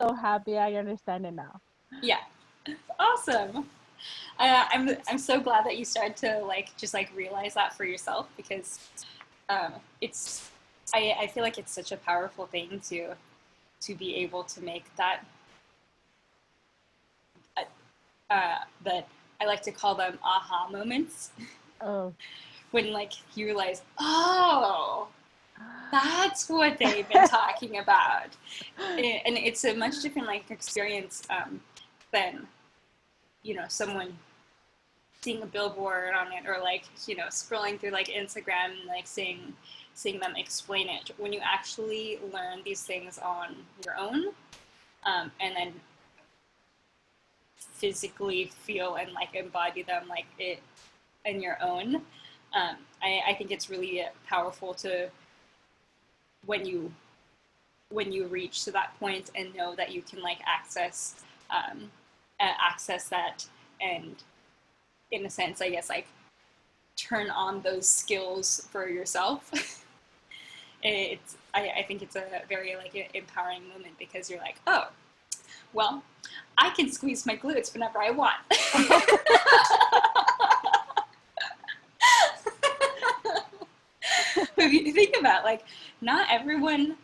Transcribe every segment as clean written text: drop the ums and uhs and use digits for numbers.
so happy I understand it now. Yeah, awesome. I'm so glad that you started to like just like realize that for yourself because it's I feel like it's such a powerful thing to be able to make that that I like to call them aha moments Oh. when like you realize, oh, that's what they've been talking about, and it's a much different like experience than someone seeing a billboard on it or like scrolling through like Instagram and like seeing them explain it. When you actually learn these things on your own, and then physically feel and like embody them like it in your own, I think it's really powerful to when you reach to that point and know that you can like access that, and in a sense I guess like turn on those skills for yourself. I think it's a very like empowering moment because you're like, oh, well, I can squeeze my glutes whenever I want. But if you think about like, not everyone.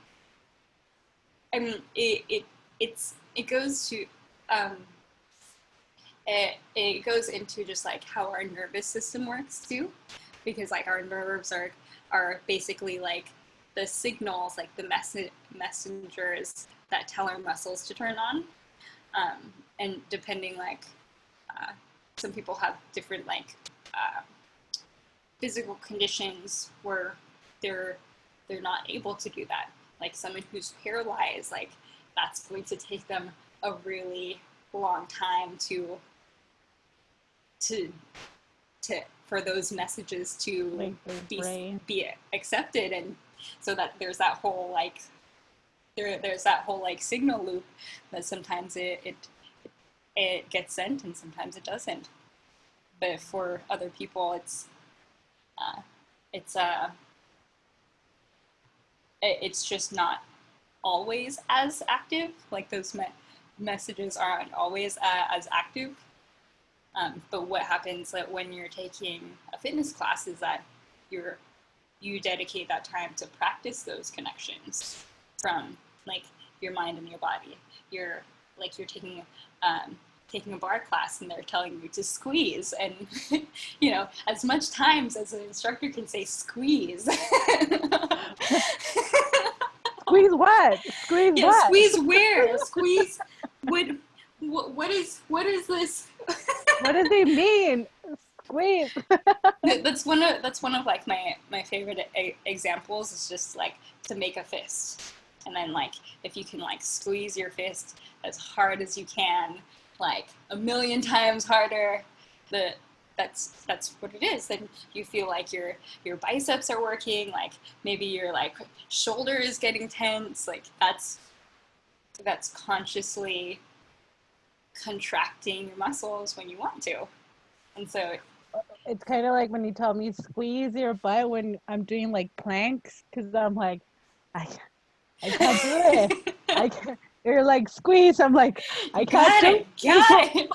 I mean, it goes to it goes into just like how our nervous system works too, because like our nerves are basically like the signals, like the messengers that tell our muscles to turn on, and depending like uh, some people have different like physical conditions where they're they're not able to do that. Like someone who's paralyzed, like that's going to take them a really long time to for those messages to Like their be brain. be accepted, and so that there's that whole like there's that whole like signal loop that sometimes it gets sent and sometimes it doesn't. But for other people, uh, it's it's just not always as active. Like those messages aren't always as active. But what happens that when you're taking a fitness class is that you're you dedicate that time to practice those connections from like your mind and your body. You're like you're taking a bar class and they're telling you to squeeze, and as much times as an instructor can say squeeze. Squeeze what? Squeeze Yeah, what? squeeze where? Squeeze what? What is this? What does he mean? Squeeze. That's one of like my favorite examples is just like to make a fist, and then like if you can like squeeze your fist as hard as you can, like a million times harder, the that's what it is. Then you feel like your biceps are working, like maybe your like shoulder is getting tense, like that's consciously contracting your muscles when you want to. And so It's kind of like when you tell me squeeze your butt when I'm doing like planks, because I'm like, I, I can't do it. I can't. You're like squeeze. I'm like, I you can't got do it, it. got it.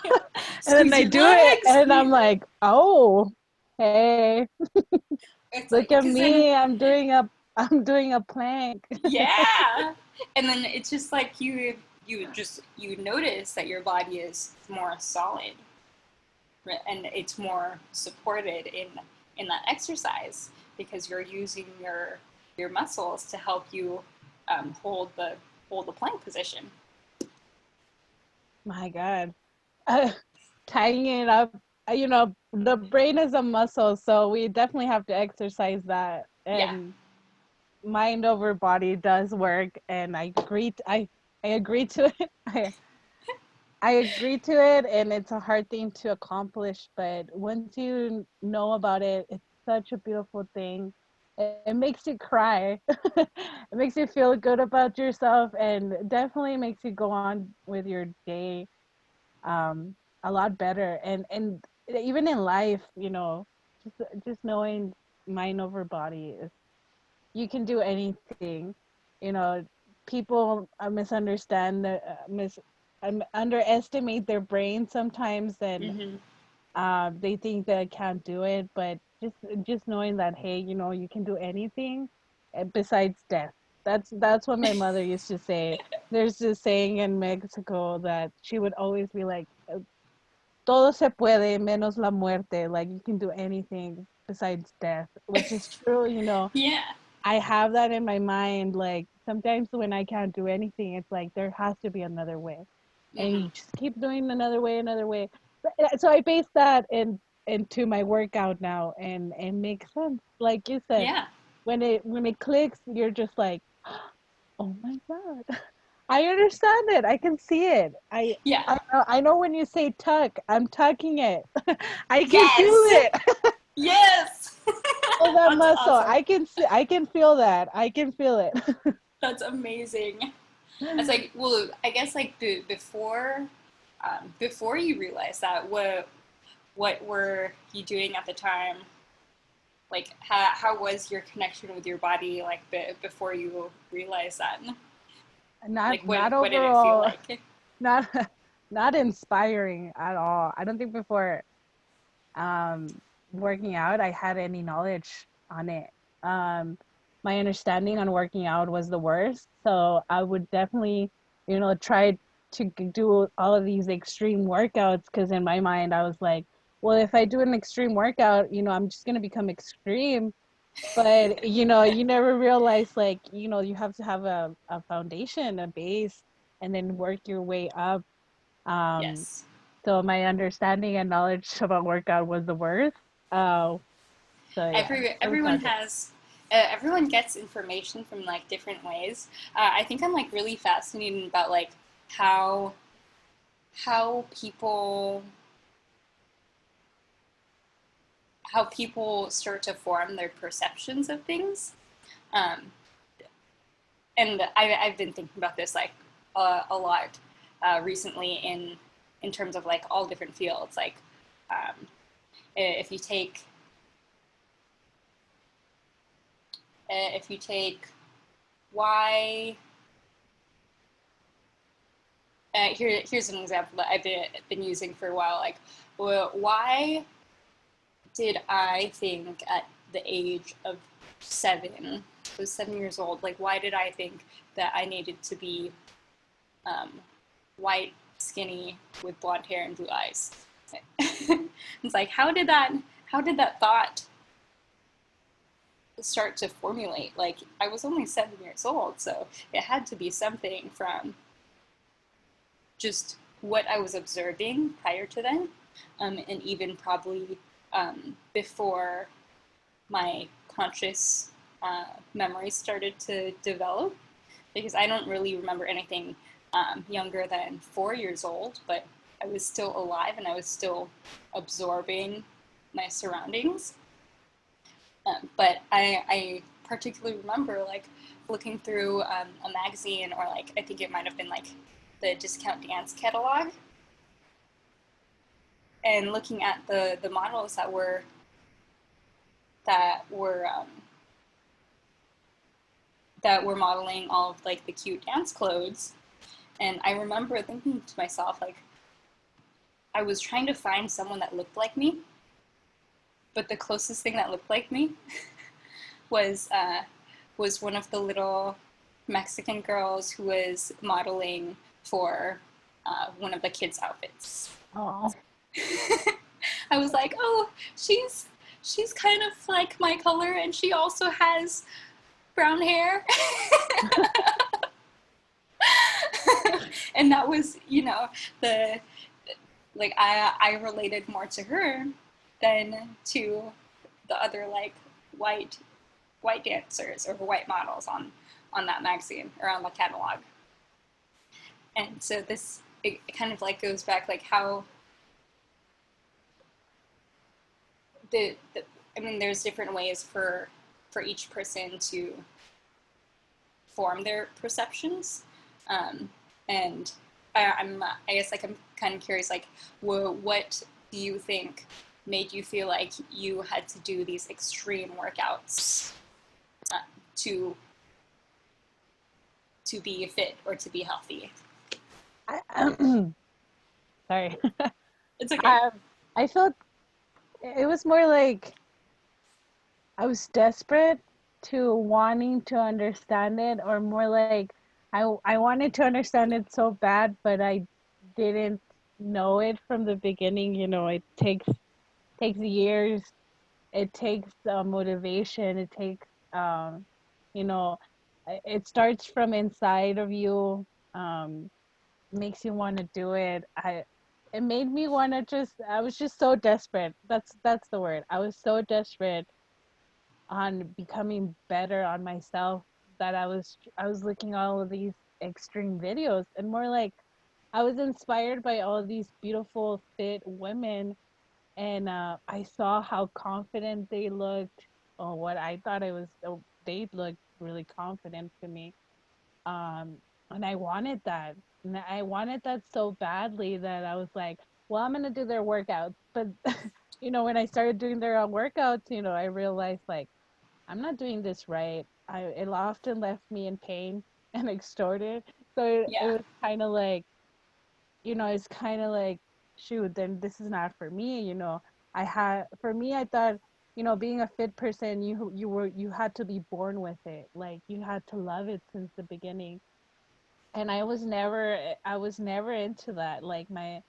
And then Squeeze I your do it, legs. and I'm like, oh, hey, It's look like at because then me. I'm doing a plank. yeah, and then it's just like you notice that your body is more solid, and it's more supported in that exercise because you're using your muscles to help you hold the plank position. My God, uh, tying it up. The brain is a muscle, so we definitely have to exercise that. Yeah. And mind over body does work, and I agree to it. I agree to it, and it's a hard thing to accomplish, but once you know about it, it's such a beautiful thing. It makes you cry. It makes you feel good about yourself, and definitely makes you go on with your day a lot better. And even in life, just knowing mind over body is, you can do anything, you know people misunderstand underestimate their brain sometimes, and Mm-hmm. they think that I can't do it. But just knowing that, hey, you can do anything besides death. That's what my mother used to say. There's this saying in Mexico that she would always be like, todo se puede menos la muerte. Like, you can do anything besides death, which is true. Yeah. I have that in my mind. Like, sometimes when I can't do anything, it's like there has to be another way, and Mm-hmm. you just keep doing another way, another way. So I base that into my workout now, and it makes sense. Like you said, Yeah. when it clicks, you're just like, oh my god, I understand it. I can see it. I Yeah. I I know when you say tuck, I'm tucking it. I can feel Yes. it. Yes. Feel that That's muscle. awesome. I can see. I can feel that. I can feel it. That's amazing. It's like, well, I guess like before you realized that, what were you doing at the time? Like, how was your connection with your body like before you realized that? not Like, not what did it feel overall. like? Not not inspiring at all. I don't think before um working out I had any knowledge on it. Um my understanding on working out was the worst. So I would definitely, try to do all of these extreme workouts, because in my mind I was like, well, if I do an extreme workout, I'm just going to become extreme. But you never realize, like, you have to have a foundation, a base, and then work your way up. um Yes. so my understanding and knowledge about workout was the worst. Oh, so yeah, it was Everyone not good. has everyone gets information from like different ways. I think I'm like really fascinated about like how how people how people start to form their perceptions of things. Um, and I've been thinking about this like a lot recently in terms of like all different fields. Like um, if you take if you take why here's an example that I've been using for a while. Like, well, why did I think at the age of 7, I was 7 years old, like, why did I think that I needed to be um, white, skinny, with blonde hair and blue eyes? It's like, how did that thought start to formulate? Like, I was only 7 years old, so it had to be something from just what I was observing prior to then, and even probably before my conscious memory started to develop, because I don't really remember anything younger than 4 years old, but I was still alive and I was still absorbing my surroundings. But I particularly remember like looking through a magazine, or like I think it might have been like the Discount Dance catalog, and looking at the models that were um, that were modeling all of like the cute dance clothes. And I remember thinking to myself, like, I was trying to find someone that looked like me, but the closest thing that looked like me was was one of the little Mexican girls who was modeling for one of the kids' outfits. Oh, I was like, oh, she's kind of like my color, and she also has brown hair. And that was, the like I related more to her than to the other like white white dancers or white models on that magazine or on the catalog. And so this it kind of like goes back like how the I mean there's different ways for each person to form their perceptions. And I guess like I'm kind of curious, like, what do you think made you feel like you had to do these extreme workouts uh, to to be fit or to be healthy? I, sorry. It's okay. um, I felt it was more like I was desperate to wanting to understand it, or more like I wanted to understand it so bad, but I didn't know it from the beginning. You know, it takes years. It takes motivation. It takes you know, it starts from inside of you. Um, Makes you want to do it. It made me want to just. I was just so desperate. That's the word. I was so desperate on becoming better on myself that I was looking at all of these extreme videos, and more like I was inspired by all of these beautiful fit women, and I saw how confident they looked, or what I thought it was. They looked really confident to me, um, and I wanted that. And I wanted that so badly that I was like, well, I'm gonna do their workouts. But when I started doing their own workouts, I realized like I'm not doing this right. It often left me in pain and extorted. So it Yeah. was kind of like, it's kind of like, shoot, then this is not for me. For me, I thought, being a fit person, you had to be born with it. Like you had to love it since the beginning. And I was never into that. Like my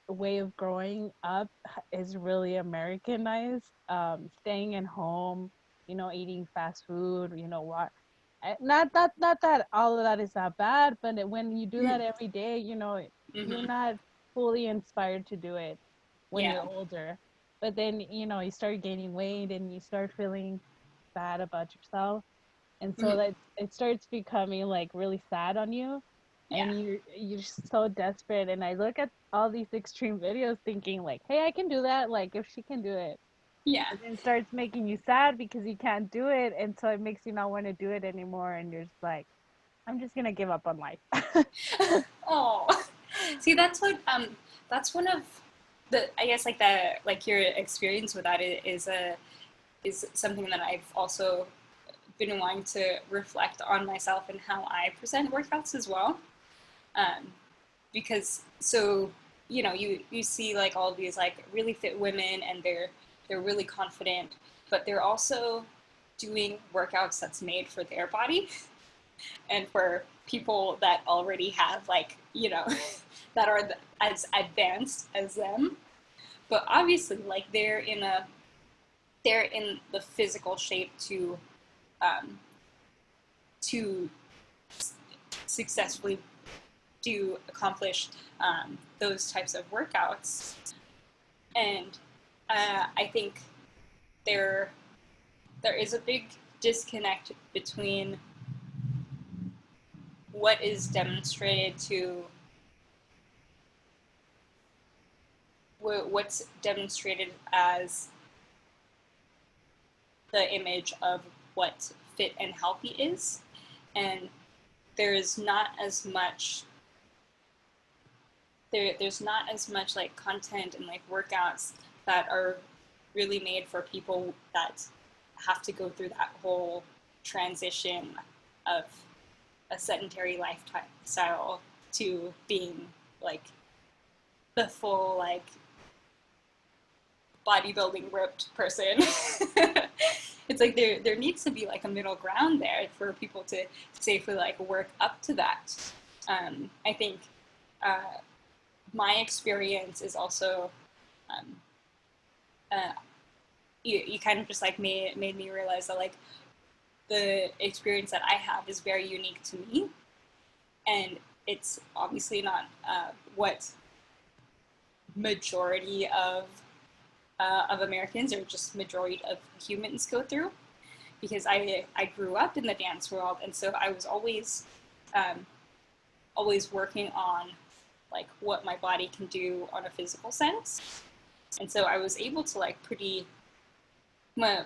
way of growing up is really Americanized. Staying at home, eating fast food, what. Not that all of that is not bad, but when you do that every day, you're Mm-hmm. not fully inspired to do it when Yeah. you're older. But then, you start gaining weight and you start feeling bad about yourself, and so Mm-hmm. that it starts becoming like really sad on you, Yeah. and you're so desperate. And I look at all these extreme videos thinking like, hey, I can do that, like if she can do it. Yeah. And then it starts making you sad because you can't do it, and so it makes you not want to do it anymore, and you're just like, I'm just gonna give up on life. Oh, see, that's one of the, I guess, like the, like your experience with that is something that I've also been wanting to reflect on myself and how I present workouts as well. Um, because so you see like all these like really fit women, and they're really confident, but they're also doing workouts that's made for their body and for people that already have like that are as advanced as them, but obviously like they're in the physical shape um, to successfully do accomplish those types of workouts. And I think there there is a big disconnect between what is demonstrated to what's demonstrated as the image of what fit and healthy is, and there's not as much there's not as much like content and like workouts that are really made for people that have to go through that whole transition of a sedentary lifestyle to being like the full like bodybuilding ripped person. It's like there needs to be like a middle ground there for people to safely like work up to that. I think uh, my experience is also um, uh, you kind of just like made me realize that like the experience that I have is very unique to me, and it's obviously not what majority of Americans or just majority of humans go through, because I grew up in the dance world, and so I was um, always working on like what my body can do on a physical sense, and so I was able to like pretty uh,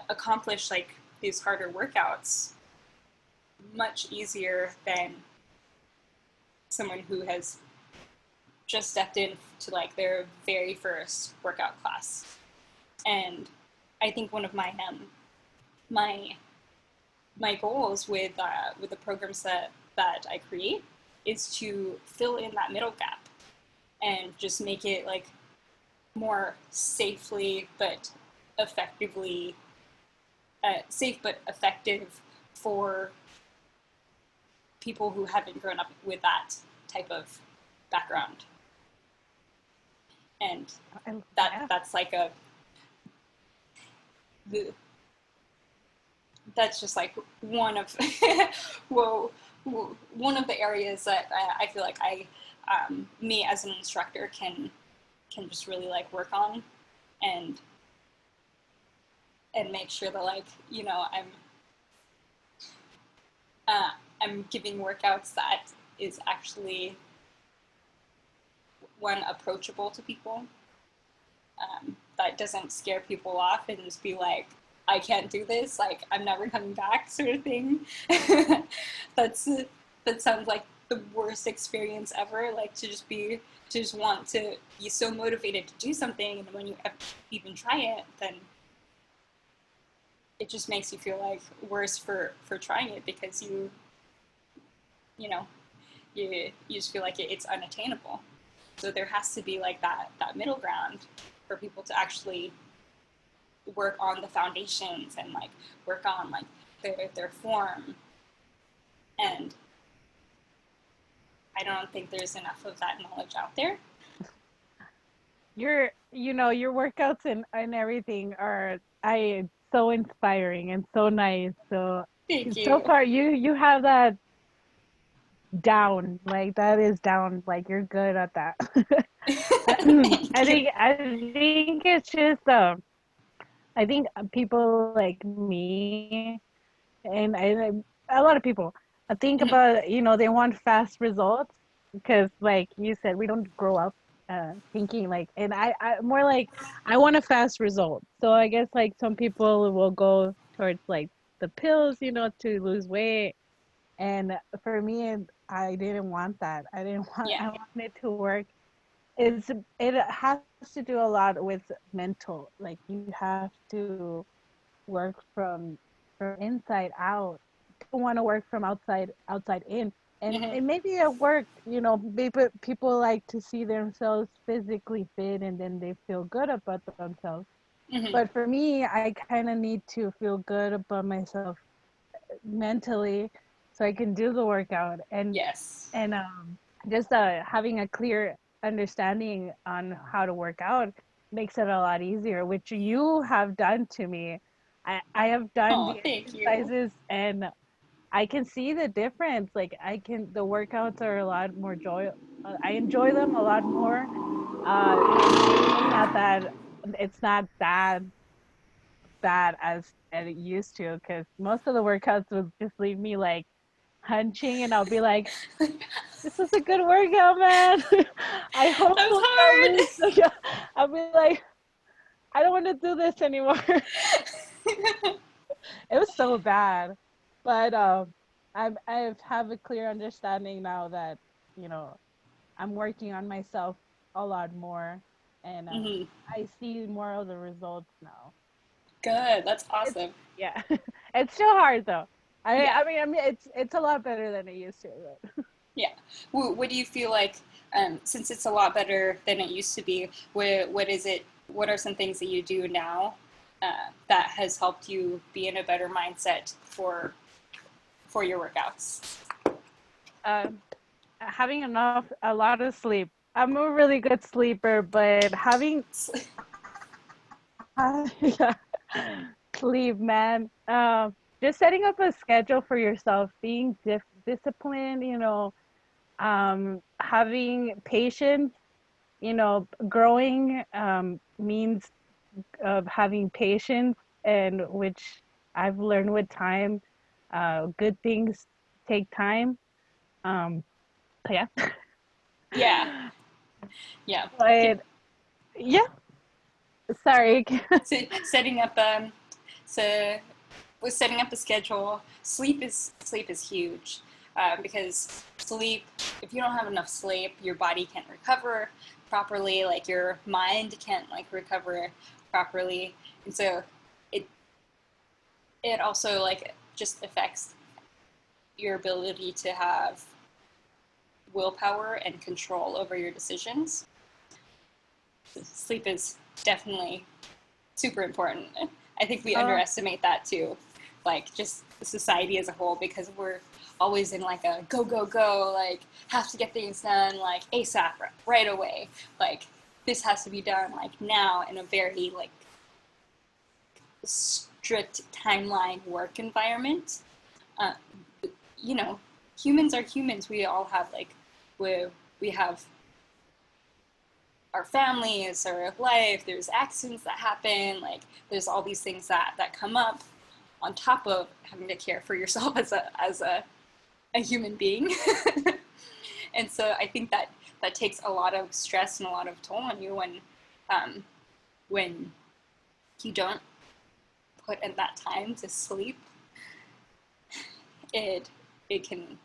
accomplish like these harder workouts much easier than someone who has just stepped in to like their very first workout class. And I think one of my my goals with the programs that I create is to fill in that middle gap and just make it like more safely but effectively safe but effective for people who haven't grown up with that type of background. And Yeah. that's like a the, that's just like one of well, one of the areas that I feel like me as an instructor can just really like work on and make sure that like uh, I'm giving workouts that is actually one approachable to people, that doesn't scare people off and just be like, I can't do this, like I'm never coming back, sort of thing. That's that sounds like the worst experience ever. Like to just want to be so motivated to do something, and when you even try it, then it just makes you feel like worse for trying it because you know you just feel like it's unattainable. So there has to be like that middle ground for people to actually work on the foundations and like work on like their form. And I don't think there's enough of that knowledge out there. Your workouts and everything are I so inspiring and so nice. Thank So you. far you have that down. Like that is down. Like you're good at that. Thank you. I think it's just I think people like me and a lot of people I think Mhm. about they want fast results because like you said we don't grow up thinking like and I more like I want a fast result, so I guess like some people will go towards like the pills to lose weight, and for me I didn't want that. Yeah. I wanted to work. It has to do a lot with mental, like you have to work from inside out. People want to work from outside in, and Hmm. it maybe it worked. People like to see themselves physically fit, and then they feel good about themselves. Hmm. But for me, I kind of need to feel good about myself mentally, so I can do the workout Yes. and just having a clear understanding on how to work out makes it a lot easier, which you have done to me. I have done Oh, the thank you. exercises and I can see the difference. Like the workouts are a lot more joy. I enjoy them a lot more. It's not that bad as it used to, because most of the workouts would just leave me like hunching, and I'll be like, this was a good workout, man. I That was hopefully I'll lose. hard. I'll be like, I don't want to do this anymore. It was so bad, but I have a clear understanding now that you know I'm working on myself a lot more, and Hmm. I see more of the results now. Good. That's It's awesome. yeah, it's still hard though. Yeah. I mean, it's a lot better than it used to. But Yeah. What do you feel like, since it's a lot better than it used to be, what is it? What are some things that you do now that has helped you be in a better mindset for your workouts? um, having a lot of sleep. I'm a really good sleeper, but having yeah, sleep, man. Just setting up a schedule for yourself, being disciplined. Having patience. Growing means of having patience, and which I've learned with time. Good things take time. Um, yeah. Yeah. Yeah. But yeah, sorry. So setting up so with setting up a schedule, sleep is huge, because sleep. If you don't have enough sleep, your body can't recover properly. Like your mind can't like recover properly, and so it it also like just affects your ability to have willpower and control over your decisions. Sleep is definitely super important. I think we Uh, underestimate that too, like just society as a whole, because we're always in like a go go go, like have to get things done like ASAP, right away, like this has to be done like now, in a very like strict timeline work environment. uh, you know, humans are humans. We all have like we have our families, our life. There's accidents that happen. Like there's all these things that come up on top of having to care for yourself as a human being. And so I think that takes a lot of stress and a lot of toll on you um, when you don't put in that time to sleep. It can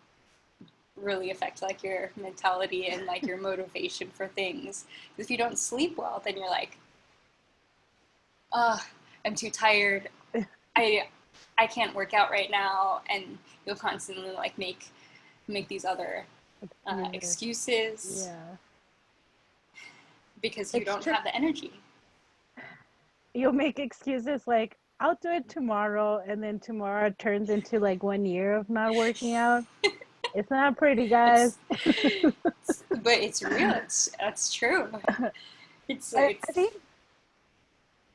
really affect like your mentality and like your motivation for things. If you don't sleep well, then you're like, oh, I'm too tired. I I can't work out right now, and you'll constantly like make these other excuses. excuses Yeah. because you It's don't true. have the energy. You'll make excuses like, I'll do it tomorrow, and then tomorrow turns into like 1 year of not working out. It's not pretty, guys. It's, but it's real. It's that's true. I It's think,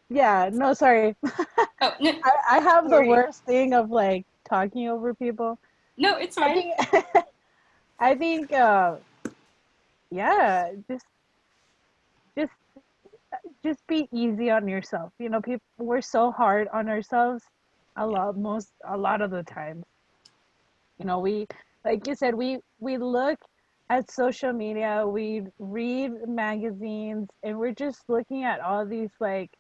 yeah, no, sorry. oh no, I have the sorry. worst thing of like talking over people. No, it's I fine. think, I think, yeah, just, just be easy on yourself. You know, people, we're so hard on ourselves Yeah. a lot of the time. You know, we, like you said, we look at social media, we read magazines, and we're just looking at all these like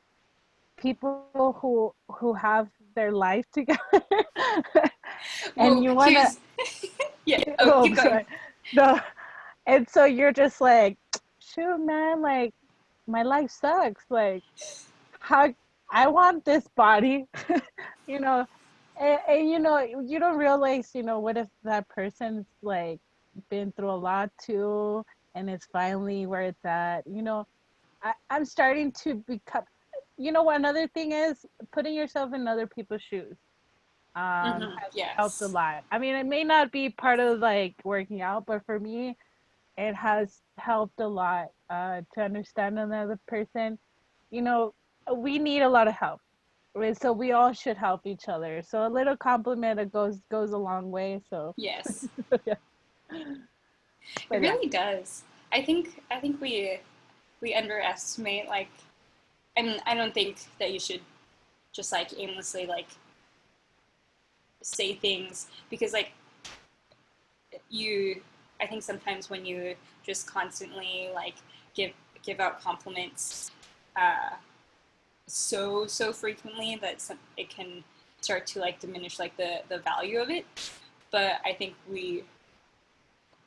people who have their life together. And Well, you want to, here's yeah. Oh, oh, keep I'm going. sorry, no, and so you're just like, shoot, man, like my life sucks, like how I want this body, you know. And you know, you don't realize, you know, what if that person's like been through a lot too, and it's finally where it's at, you know. I'm starting to become, you know what, another thing is putting yourself in other people's shoes has helped a Yes. lot. I mean, it may not be part of like working out, but for me it has helped a lot to understand another person. You know, we need a lot of help, right? So we all should help each other. So a little compliment, it goes a long way. So Yes. yeah, It but yeah. really does. I think we underestimate like, I mean, I don't think that you should just like aimlessly like say things, because like you I think sometimes when you just constantly like give give out compliments uh so frequently that it can start to like diminish like the value of it. But I think we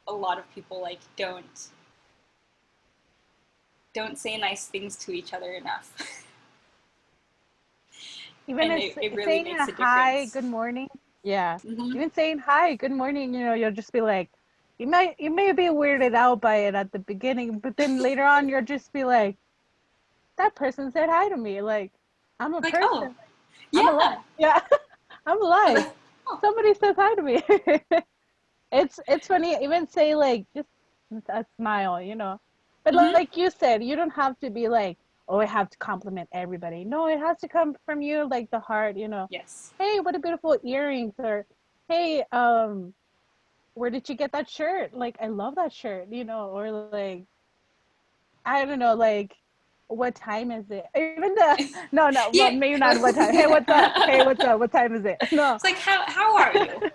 a lot of people like don't say nice things to each other enough. Even And it's it really saying makes a a hi, difference. good morning. Yeah. Mm-hmm. Even saying hi, good morning, you know, you'll just be like, you may be weirded out by it at the beginning, but then later on you'll just be like, that person said hi to me. Like, I'm a Like, oh, person. I'm alive. yeah. Yeah. I'm alive. Oh, Somebody says hi to me. It's funny, even say like just a smile, you know. But mm-hmm. like you said, you don't have to be like, oh, I have to compliment everybody. No, it has to come from you, like the heart, you know. Yes. Hey, what a beautiful earrings, or hey, where did you get that shirt? Like, I love that shirt, you know, or like, I don't know, like, what time is it? Even the no, no, well, Yeah. maybe not what time. Hey, what's up? Hey, It's what's up? What time is it? No. like, how are you?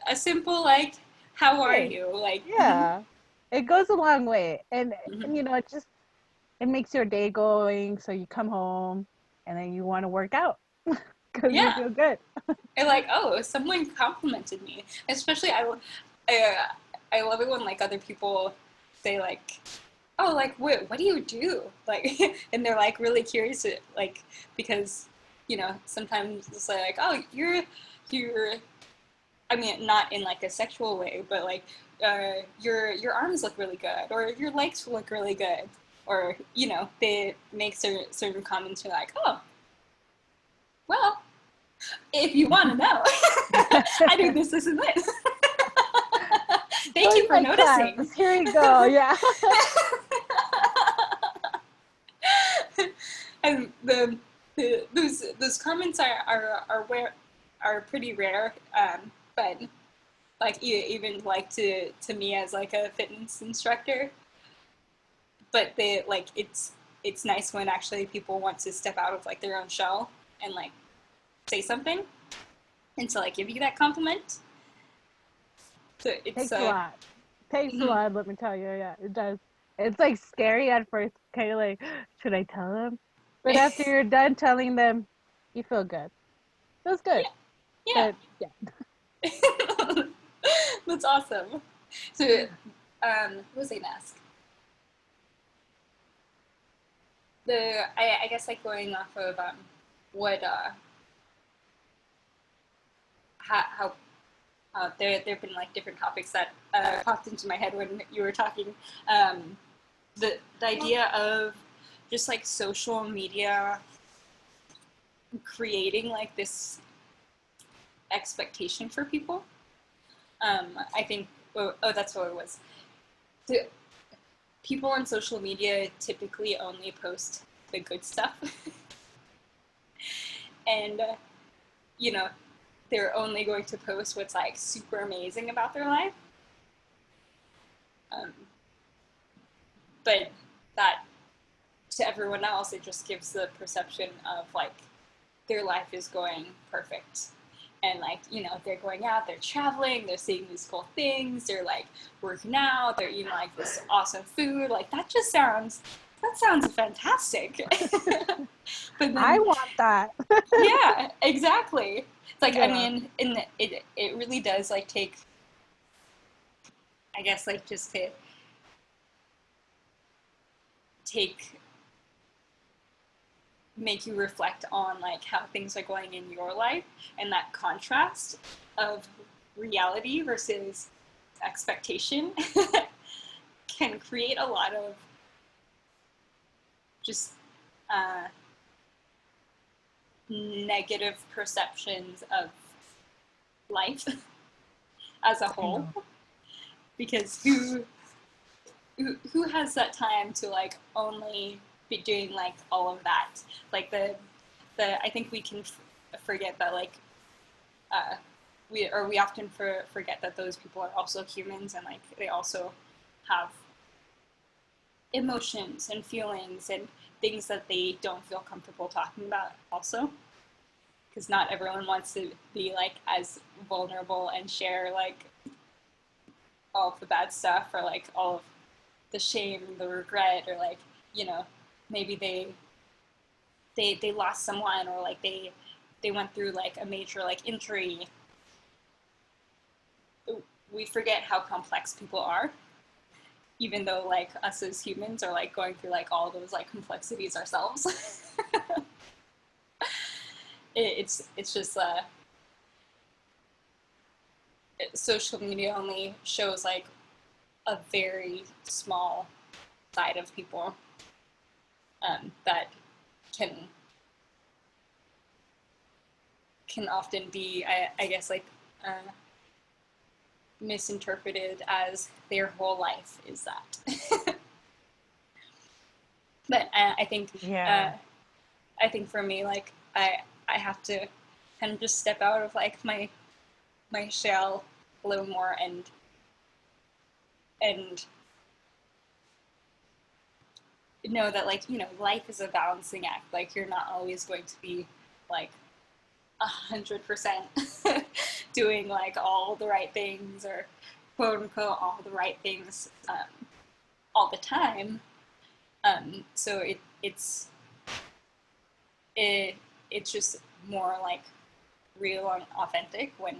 A simple like, how are Hey, you? Like, mm-hmm, yeah, it goes a long way, mm-hmm. and you know, it makes your day going. So you come home and then you want to work out because you Yeah. feel good. And like, oh, someone complimented me. Especially I, I love it when like other people say like, oh, like what do you do? Like, and they're like really curious, like because sometimes it's like, oh, you're, I mean, not in like a sexual way, but like your arms look really good, or your legs look really good, or you know, they make certain comments. You're like, oh, well, if you want to know, I do this, and this. Thank you Join for my noticing. class. Here we go. Yeah. And those comments are pretty rare, but like even like to me as like a fitness instructor, but they like it's nice when actually people want to step out of like their own shell and like say something and to like give you that compliment. So it's Takes a lot. Takes a mhm. lot, let me tell you. Yeah, it does. It's like scary at first, kind of like, should I tell them? But after you're done telling them, you feel good. Feels good. Yeah, yeah. But yeah. That's awesome. So what was I gonna ask? I guess like going off of what how there've been like different topics that popped into my head when you were talking. Um, the idea of just like social media creating like this expectation for people. I think that's what it was. The, people on social media typically only post the good stuff, and you know they're only going to post what's like super amazing about their life. Um, but that to everyone else, it just gives the perception of like their life is going perfect. And like, you know, they're going out, they're traveling, they're seeing these cool things, they're like working out, they're eating like this awesome food. Like that sounds fantastic. But I then want that. yeah, exactly. It's like I Yeah. mean, it really does like take I guess like just to take make you reflect on like how things are going in your life and that contrast of reality versus expectation can create a lot of just uh, negative perceptions of life as a I whole know. because who has that time to like only be doing like all of that like the I think we can forget that like uh, we often forget that those people are also humans and like they also have emotions and feelings and things that they don't feel comfortable talking about also because not everyone wants to be like as vulnerable and share like all of the bad stuff or like all of the shame, the regret, or like you know maybe they lost someone or like they went through like a major like injury. We forget how complex people are, even though like us as humans are like going through like all those like complexities ourselves. It's just social media only shows like a very small side of people that can often be I guess like uh, misinterpreted as their whole life is that. But Yeah. I think for me like I have to kind of just step out of like my shell a little more and know that like you know life is a balancing act. Like you're not always going to be like 100% doing like all the right things or quote unquote all the right things all the time. So it it's just more like real and authentic when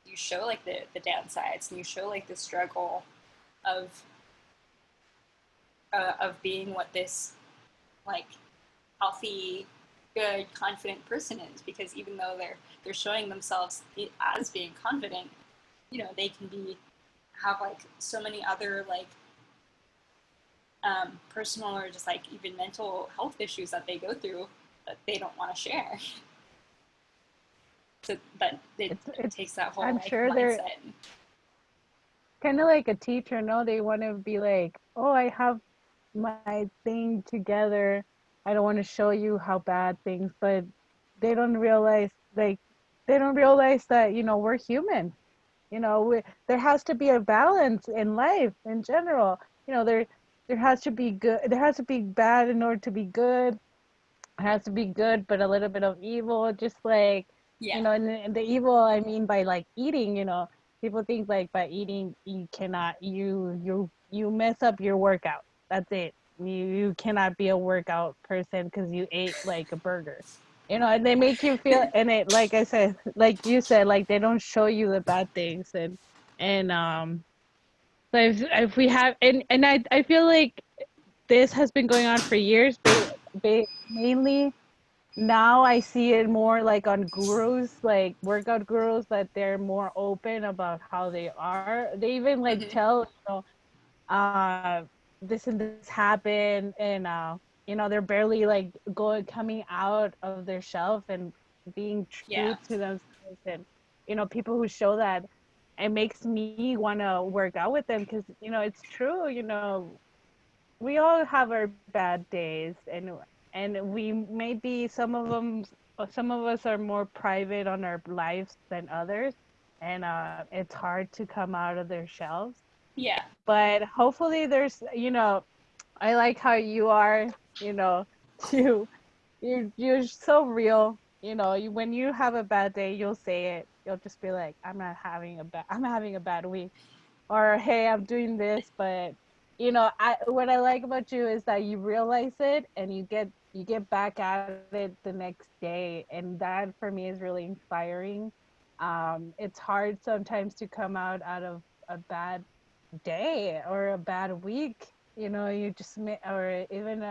you show like the downsides and you show like the struggle of being what this like healthy, good, confident person is. Because even though they're they're showing themselves as being confident, they can have like so many other like personal or just like even mental health issues that they go through that they don't want to share. So that it it's takes that whole I'm like sure they're mindset. kind of like a teacher, no? They want to be like, oh, I have my thing together. I don't want to show you how bad things, but they don't realize, like, they don't realize that, we're human. There has to be a balance in life in general. There has to be good, there has to be bad in order to be good. It has to be good, but a little bit of evil, just like, Yeah, and the evil, I mean, by like eating, people think like by eating, you mess up your workout. That's it. You cannot be a workout person because you ate like a burger. And they make you feel, and it, like I said, like you said, like they don't show you the bad things. And so if we have, and I feel like this has been going on for years, mainly now I see it more like on gurus, like workout gurus, that they're more open about how they are. They even like mm-hmm. tell, this and this happened, and they're barely like coming out of their shelf and being true Yeah, to themselves. And people who show that, it makes me want to work out with them, because it's true. We all have our bad days, and we maybe some of us are more private on our lives than others, and it's hard to come out of their shells. yeah, But hopefully there's, I like how you are, you know you you're so real. When you have a bad day, you'll say it. You'll just be like, I'm having a bad week, or hey, I'm doing this. But I what I like about you is that you realize it, and you get back at it the next day, and that for me is really inspiring. It's hard sometimes to come out of a bad day or a bad week. You just or even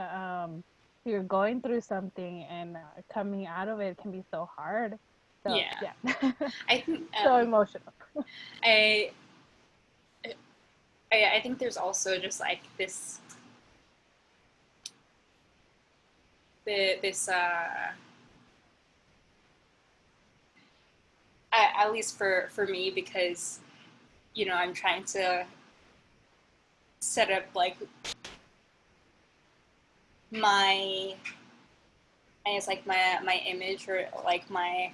you're going through something, and coming out of it can be so hard. So yeah. yeah. I think So emotional. I, I think there's also just like this at least for me, because I'm trying to set up like my, I guess like my image, or like my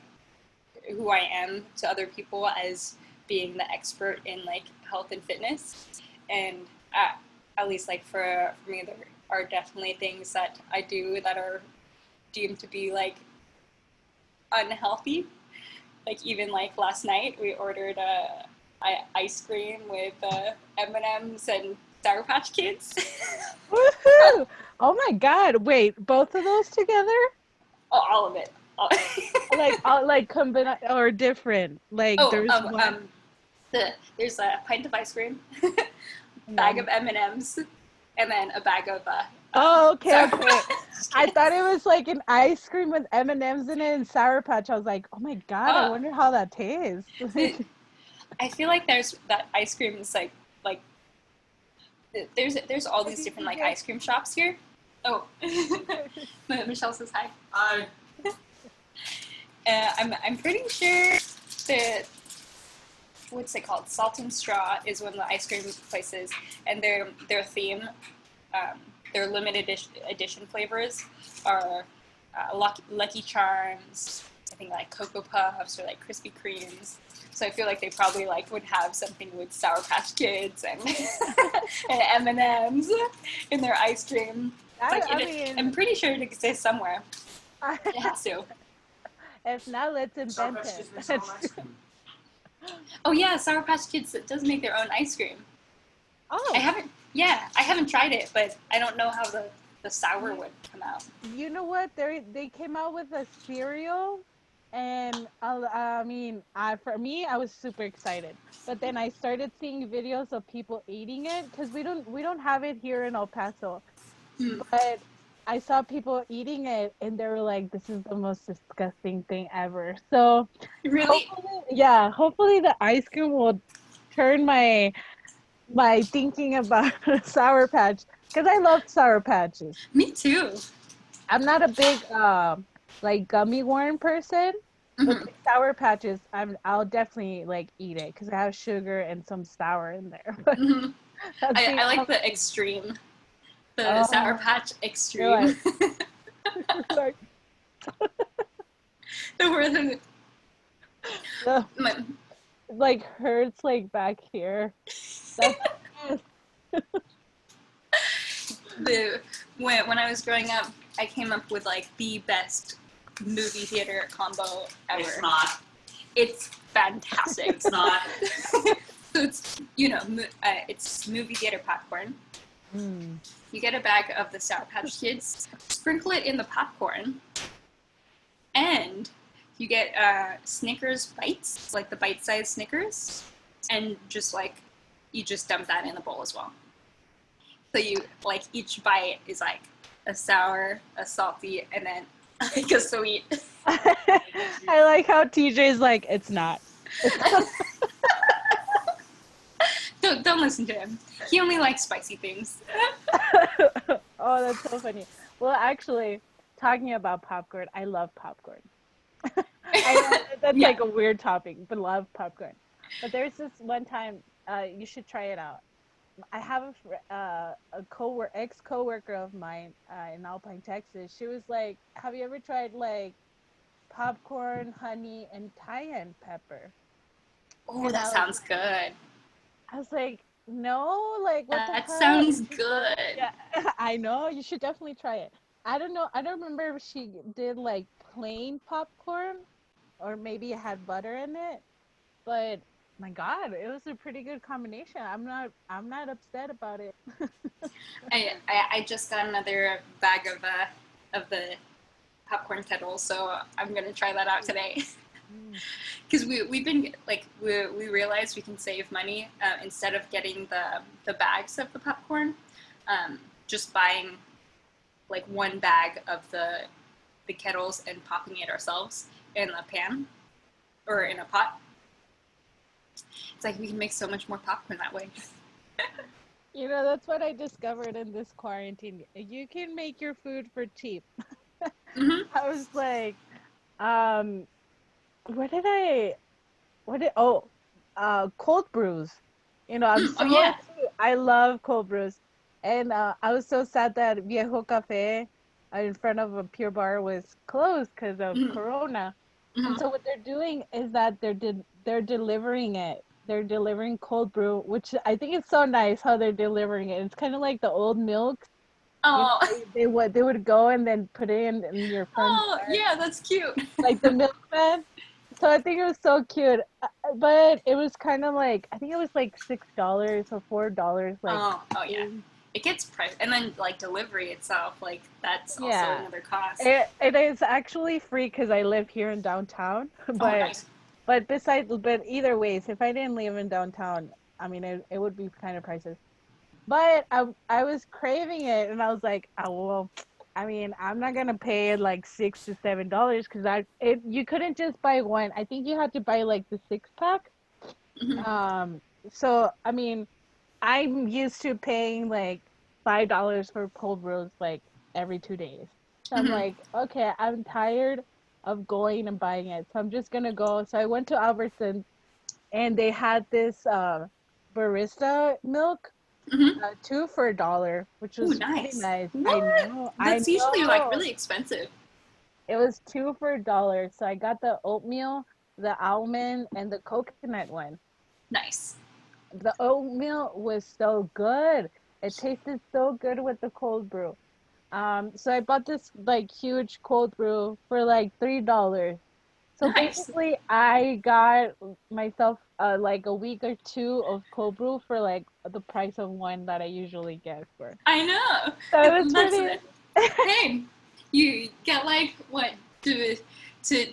who I am to other people as being the expert in like health and fitness. And at least like for me, there are definitely things that I do that are deemed to be like unhealthy. Like even like last night, we ordered ice cream with M&Ms and Sour Patch Kids. Woohoo! Oh my God! Wait, both of those together? All of it. Like combine or different? Like Oh, there's one, there's a pint of ice cream, and bag of then M&Ms, and then a bag of oh, okay, Sour okay. Patch I thought Kids. it was like an ice cream with M&Ms in it and Sour Patch. I was like, oh my God, I Oh, wonder how that tastes. so I feel like there's that ice cream is like there's all I these think different you like get. ice cream shops here. Oh, Michelle says hi. Hi. I'm pretty sure that what's it called? Salt and Straw is one of the ice cream places, and their theme, um, their limited edition flavors are Lucky Charms. I think like Cocoa Puffs or like Krispy Kremes. So I feel like they probably like would have something with Sour Patch Kids and and M&Ms in their ice cream. Like I mean, I'm pretty sure it exists somewhere. It has to. if not, let's Sour invent Patch it. Kids makes their own ice cream. Oh yeah, Sour Patch Kids does make their own ice cream. I Oh, haven't. Yeah, I haven't tried it, but I don't know how the sour you would come out. you know what? They came out with a cereal, and I mean, for me, I was super excited. But then I started seeing videos of people eating it, because we don't have it here in El Paso. Hmm. But I saw people eating it and they were like, this is the most disgusting thing ever. So Really? hopefully, yeah, hopefully the ice cream will turn my thinking about Sour Patch because I love Sour Patches. Me too. I'm not a big like gummy worm person, but Hmm. like Sour Patches, I'll definitely like eat it because it has sugar and some sour in there. But Hmm. that's the I like the only. extreme, the Sour Oh, Patch you're extreme. like you're like The word of the my, like hurts like back here. That's the when I was growing up, I came up with like the best movie theater combo ever. It's not. It's fantastic. It's not. So it's it's movie theater popcorn. mm. You get a bag of the Sour Patch Kids, sprinkle it in the popcorn, and you get Snickers bites, like the bite-sized Snickers, and just like you just dump that in the bowl as well. So you like each bite is like a sour, a salty, and then like a sweet. I like how TJ's like it's not. Don't listen to him. He only likes spicy things. Oh, that's so funny. Well, actually, talking about popcorn, I love popcorn. I know that's Yeah. like a weird topic, but love popcorn. But there's this one time, you should try it out. I have a ex coworker of mine in Alpine, Texas. She was like, "Have you ever tried like popcorn, honey, and cayenne pepper?" Oh, And that sounds good. I was like, "No, like what the That hell?" sounds She's like, good. "Yeah, I know. You should definitely try it." I don't know. I don't remember if she did like plain popcorn or maybe it had butter in it, but my God, it was a pretty good combination. I'm not upset about it. I just got another bag of the popcorn kettle, so I'm gonna try that out today. Mm. Because we've been like we realized we can save money instead of getting the bags of the popcorn, just buying like one bag of the kettles and popping it ourselves in a pan or in a pot. It's like we can make so much more popcorn that way. You know, that's what I discovered in this quarantine. You can make your food for cheap. Hmm. I was like, um, what did I, what did, oh, cold brews. You know, Oh yeah. I love cold brews. And I was so sad that Viejo Cafe in front of a Pure Bar was closed because of Hmm. Corona. And Hmm. so what they're doing is that they're delivering it. They're delivering cold brew, which I think is so nice how they're delivering it. It's kind of like the old milk. You know, Oh. they would go and then put it in your front Oh yard, yeah, that's cute. like the milkman. So I think it was so cute, but it was kind of like I think it was like $6 or $4, like Oh yeah. shipping. It gets priced, and then like delivery itself, like that's also Yeah, another cost. it is actually free because I live here in downtown. Oh But nice. but either ways, if I didn't live in downtown, I mean it would be kind of prices. But I was craving it, and I was like, oh well. I mean, I'm not gonna pay like $6 to $7 because you couldn't just buy one. I think you had to buy like the 6 pack. Hmm. Um, so I mean, I'm used to paying like $5 for cold brews like every 2 days. So I'm Hmm. like, okay, I'm tired of going and buying it. So I'm just gonna go. So I went to Albertsons and they had this barista milk, Hmm. two for $1, which Ooh, was pretty nice. nice. What? I That's usually like know. really expensive. It was two for $1. So I got the oatmeal, the almond, and the coconut one. Nice. The oatmeal was so good. It tasted so good with the cold brew. So I bought this like huge cold brew for like $3. So Nice. basically, I got myself like a week or two of cold brew for like the price of one that I usually get for. I know. So it was That's pretty. hey, you get like what to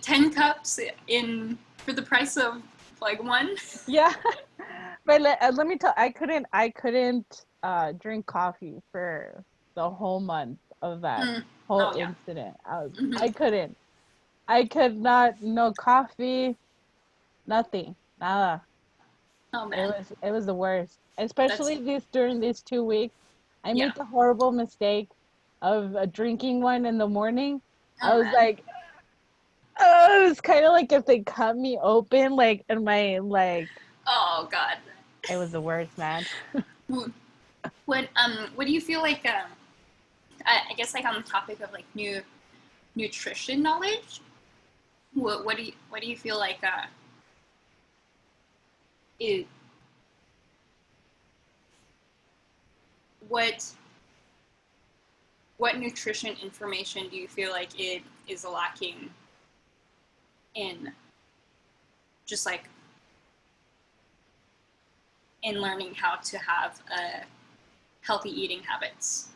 10 cups in for the price of like one. Yeah, but let me tell, I couldn't drink coffee for the whole month. of that Mm. whole Oh yeah. incident. Hmm. I couldn't. I could not. No coffee. Nothing. Nada. Oh It man, was it was the worst. that's Especially this during these 2 weeks. I yeah. made the horrible mistake of drinking one in the morning. I Oh was man. like, oh, it was kind of like if they cut me open, like in my like. Oh god. It was the worst, man. What do you feel like? I guess like on the topic of like new nutrition knowledge. What do you feel like? It what what nutrition information do you feel like it is lacking in just like in learning how to have healthy eating habits?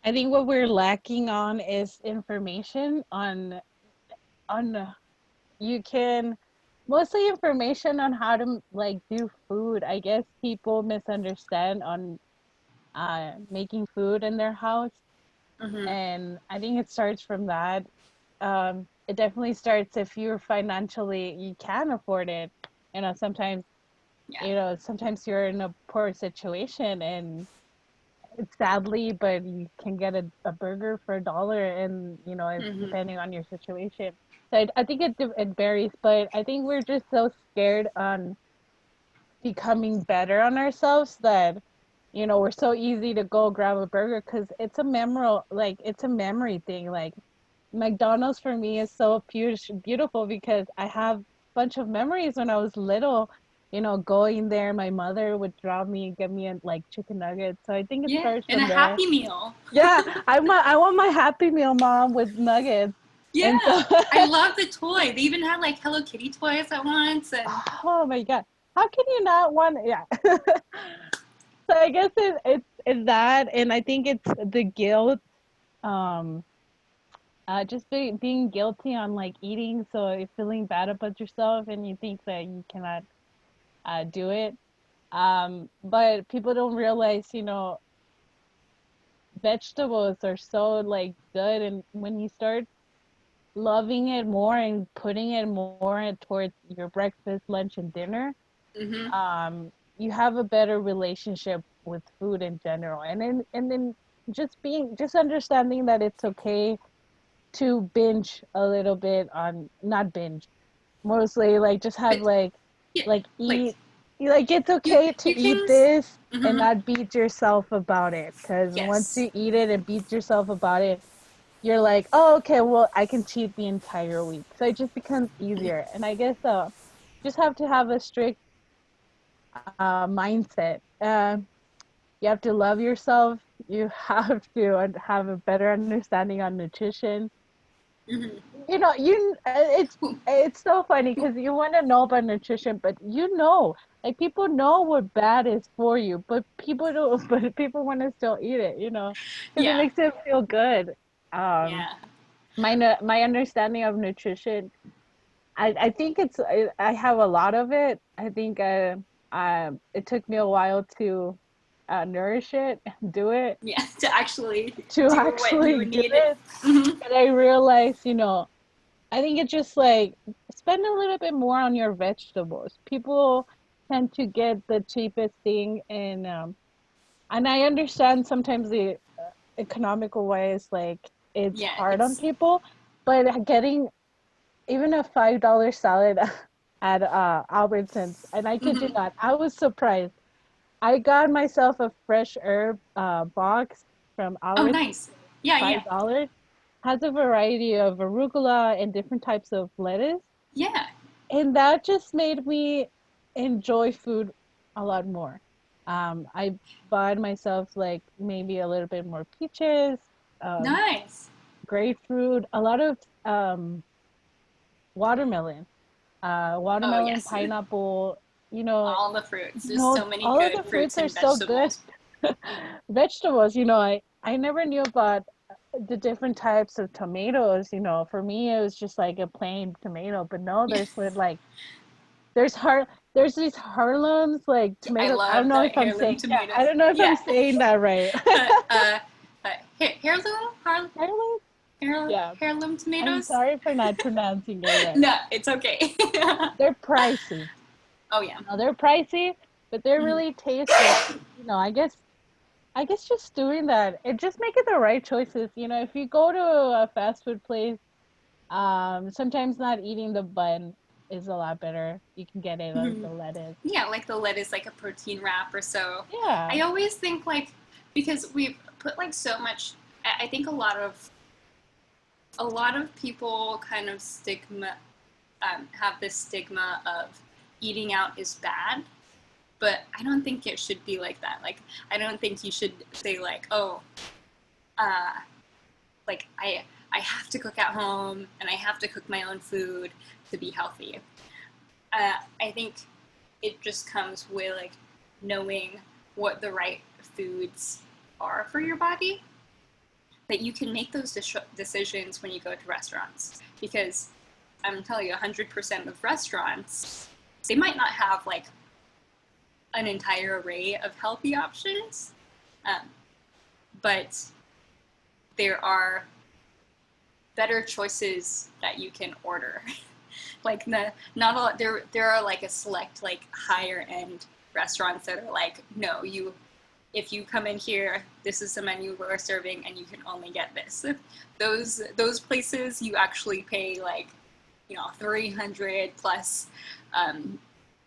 I think what we're lacking on is information on you can mostly information on how to like do food. I guess people misunderstand on making food in their house, Mm-hmm. and I think it starts from that. It definitely starts if you're financially you can afford it. Sometimes Yeah. sometimes you're in a poor situation and sadly, but you can get a burger for $1, and it's Mm-hmm. depending on your situation. So I think it varies, but I think we're just so scared on becoming better on ourselves that we're so easy to go grab a burger because it's a memory thing. Like McDonald's for me is so beautiful because I have a bunch of memories when I was little. Going there, my mother would drop me and get me a like chicken nuggets. So I think it Yeah, starts and a from there. Happy Meal. Yeah, I want my Happy Meal, mom, with nuggets. And so, Yeah, I love the toy. They even had like Hello Kitty toys at once, and oh my God, how can you not want? Yeah. So I guess it's that, and I think it's the guilt. Um, just being guilty on like eating, so you're feeling bad about yourself, and you think that you cannot do it. But people don't realize, vegetables are so like good, and when you start loving it more and putting it more towards your breakfast, lunch, and dinner, mm-hmm. you have a better relationship with food in general, and then just understanding that it's okay to binge a little bit on not binge mostly like just have But yeah, like like eat like it's you okay to you eat can. this and Mm-hmm. not beat yourself about it because once Yes. you eat it and beat yourself about it, you're like, oh, okay, well, I can cheat the entire week, so it just becomes easier. And I guess just have to have a strict mindset. You have to love yourself. You have to have a better understanding on nutrition. Mm-hmm. It's so funny because you want to know about nutrition, but like people know what bad is for you, but people don't. But people want to still eat it, because it Yeah. makes them feel good. Um, Yeah. my understanding of nutrition, I think I have a lot of it. I think it took me a while to nourish it, do it, Yeah. To actually to do what you actually do need. it. Mm-hmm. But I realized, I think it's just like spend a little bit more on your vegetables. People tend to get the cheapest thing, and I understand sometimes the economical ways, like it's Yeah. hard on It's. people, but getting even a $5 salad at Albertsons, and I kid you Mm-hmm. not, I was surprised. I got myself a fresh herb box from Oh, Albertsons, nice. Yeah. Yeah. $5. Has a variety of arugula and different types of lettuce. Yeah. And that just made me enjoy food a lot more. I bought myself like maybe a little bit more peaches, um, Nice. grapefruit, a lot of watermelon, Oh watermelon, yes. pineapple. You know, All the fruits. There's so many all of good the fruits fruits are and so good. vegetables. Vegetables, I never knew about the different types of tomatoes. For me, it was just like a plain tomato, but no, Yeah. there's har there's these Harlem's like I tomatoes. I don't love know the if I'm heirloom saying, yeah, I tomatoes. don't know if I'm Yeah. saying that right. uh, uh, Heirloom? Heirloom? Yeah. Heirloom I'm tomatoes? sorry for not pronouncing it right. No, it's okay. They're pricey. Oh yeah. They're pricey, but they're Mhm. really tasty. I guess just doing that, it just make it the right choices. If you go to a fast food place, sometimes not eating the bun is a lot better. You can get it like Mhm. the lettuce. Yeah, like the lettuce, like a protein wrap or so. Yeah. I always think like because we've put like so much. I think a lot of people kind of have this stigma of eating out is bad, but I don't think it should be like that. Like I don't think you should say like, oh, uh, like I have to cook at home and I have to cook my own food to be healthy. I think it just comes with like knowing what the right foods are for your body. That you can make those decisions when you go to restaurants because I'm telling you, 100% of restaurants they might not have like an entire array of healthy options, um, but there are better choices that you can order. Like not a lot, there are like a select like higher end restaurants that are like no you if you come in here this is the menu we're serving and you can only get this. Those places you actually pay like 300 plus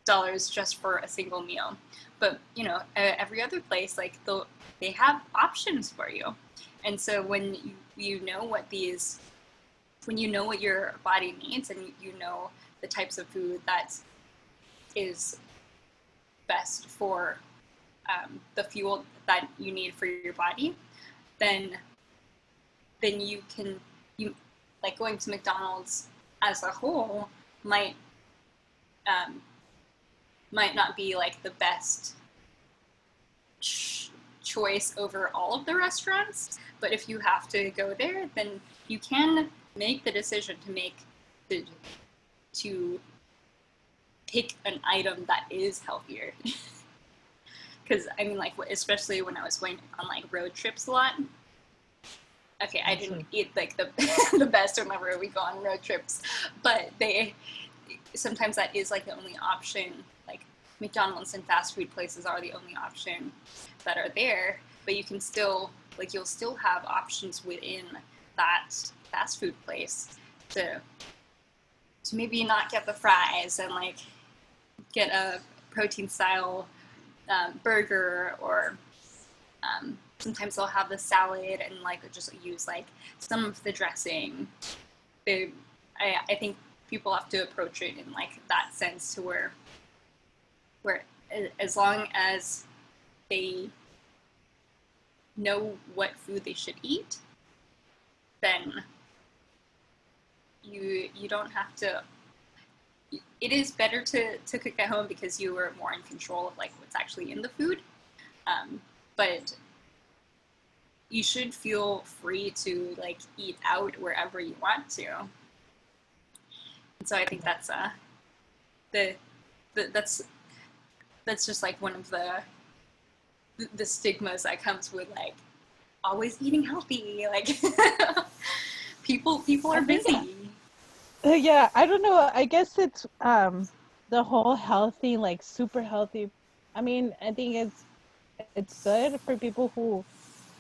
dollars just for a single meal, but every other place like they have options for you. And so when you know what these when you know what your body needs and you know the types of food that is best for the fuel that you need for your body, then you like going to McDonald's as a whole um, might not be like the best choice over all of the restaurants, but if you have to go there, then you can make the decision to to pick an item that is healthier. Because I mean, like especially when I was going on like road trips a lot. Okay, I didn't Awesome. eat like the the best whenever we go on road trips, but they sometimes that is like the only option. Like McDonald's and fast food places are the only option that are there, but you can still like you'll still have options within that fast food place to maybe not get the fries and like get a protein style burger, or sometimes they'll have the salad and like just use like some of the dressing. I think people have to approach it in like that sense to where as long as they know what food they should eat, then you don't have to. It is better to cook at home because you are more in control of like what's actually in the food, but you should feel free to like eat out wherever you want to. And so I think that's the, that's just like one of the stigmas that comes with like always eating healthy. Like people I are think, busy. yeah, I don't know. I guess it's the whole healthy, like super healthy. I mean, I think it's good for people who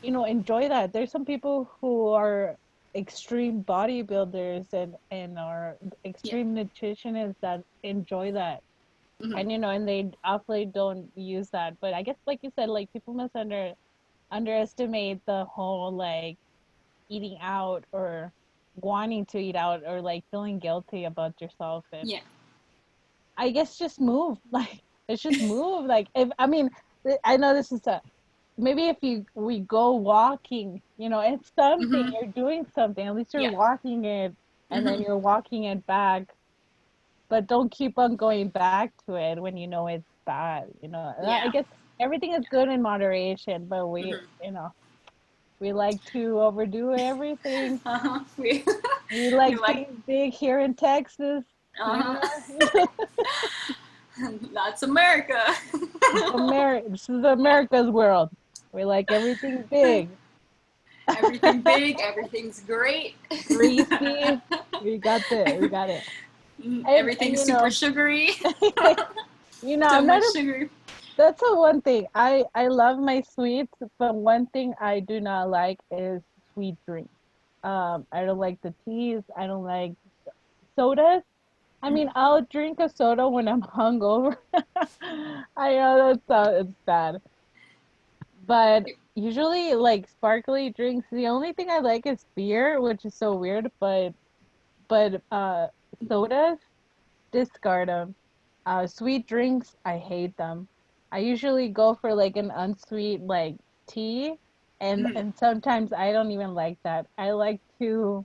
enjoy that. There's some people who are extreme bodybuilders and are Yeah. extreme nutritionists that enjoy that. Mm-hmm. And they awfully don't use that. But I guess like you said, like people must underestimate the whole like eating out or wanting to eat out or like feeling guilty about yourself. And Yeah. I guess just move. Like it's just move. Like if I mean I know this is a maybe if we go walking, it's something. Mm-hmm. You're doing something. At least you're Yeah. walking it, and then Mm-hmm. you're walking it back. But don't keep on going back to it when you know it's bad. I Yeah. guess everything is good in moderation, but Mm-hmm. we like to overdo everything. Uh-huh. We We we like like things big here in Texas. You uh-huh. know, That's America. This is America's world. We like everything big. everything big, everything's great. Greasy. We got it. And Everything's super sugary. So I'm not much a, sugar. that's a one thing. I love my sweets, but one thing I do not like is sweet drinks. I don't like the teas. I don't like sodas. I mean, I'll drink a soda when I'm hungover. I know it's bad, but usually like sparkly drinks. The only thing I like is beer, which is so weird. But sodas, discard them. Sweet drinks, I hate them. I usually go for like an unsweet like tea, Mm, and sometimes I don't even like that. I like to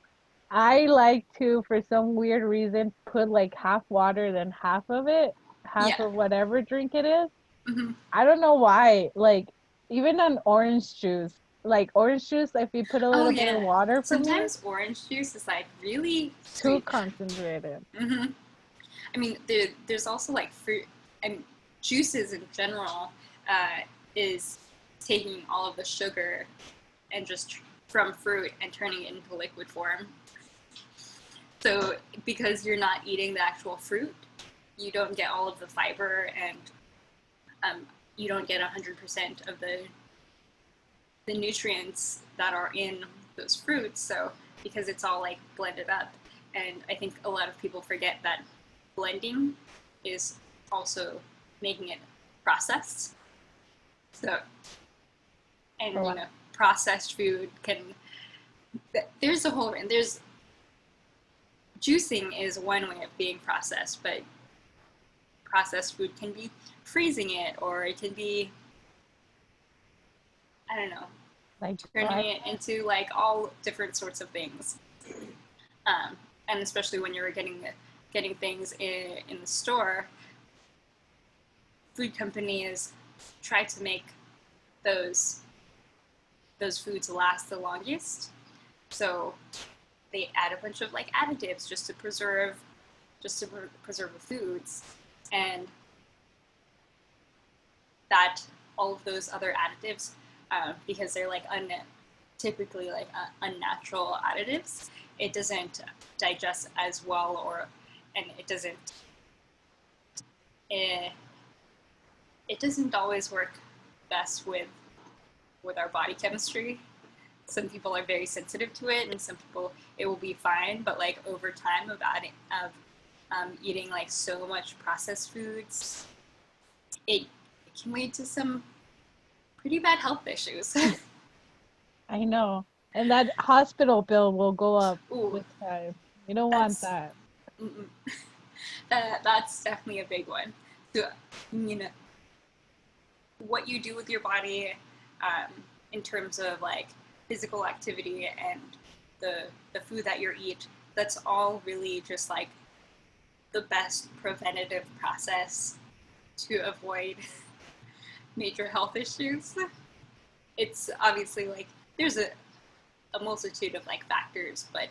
for some weird reason put like half water then half of it, half yeah. of whatever drink it is. Hmm. I don't know why. Like even on orange juice, like orange juice, if you put a Oh little bit of yeah. water for me, Sometimes orange juice is like really too sweet. concentrated. Hmm. I mean, there's also like fruit and juices in general is taking all of the sugar and just from fruit and turning it into liquid form. So because you're not eating the actual fruit, you don't get all of the fiber and you don't get 100% of the nutrients that are in those fruits. So because it's all like blended up, and I think a lot of people forget that blending is also making it processed. So Oh, and wow. processed food can there's a whole and there's juicing is one way of being processed, but processed food can be freezing it or it can be I don't know Like turning dry. it into like all different sorts of things. And especially when you're getting things in the store, food companies try to make those those foods last the longest. So they add a bunch of like additives just to preserve the foods, and that all of those other additives, because they're like typically like unnatural additives, it doesn't digest as well, or and it, it doesn't always work best with our body chemistry. Some people are very sensitive to it, and some people it will be fine. But like over time of eating like so much processed foods, it can lead to some pretty bad health issues. I know. And that hospital bill will go up Ooh, with time. You don't want that's that. that's definitely a big one. So, you know, what you do with your body, um, in terms of like physical activity and the food that you eat, that's all really just like the best preventative process to avoid major health issues. It's obviously like there's a multitude of like factors, but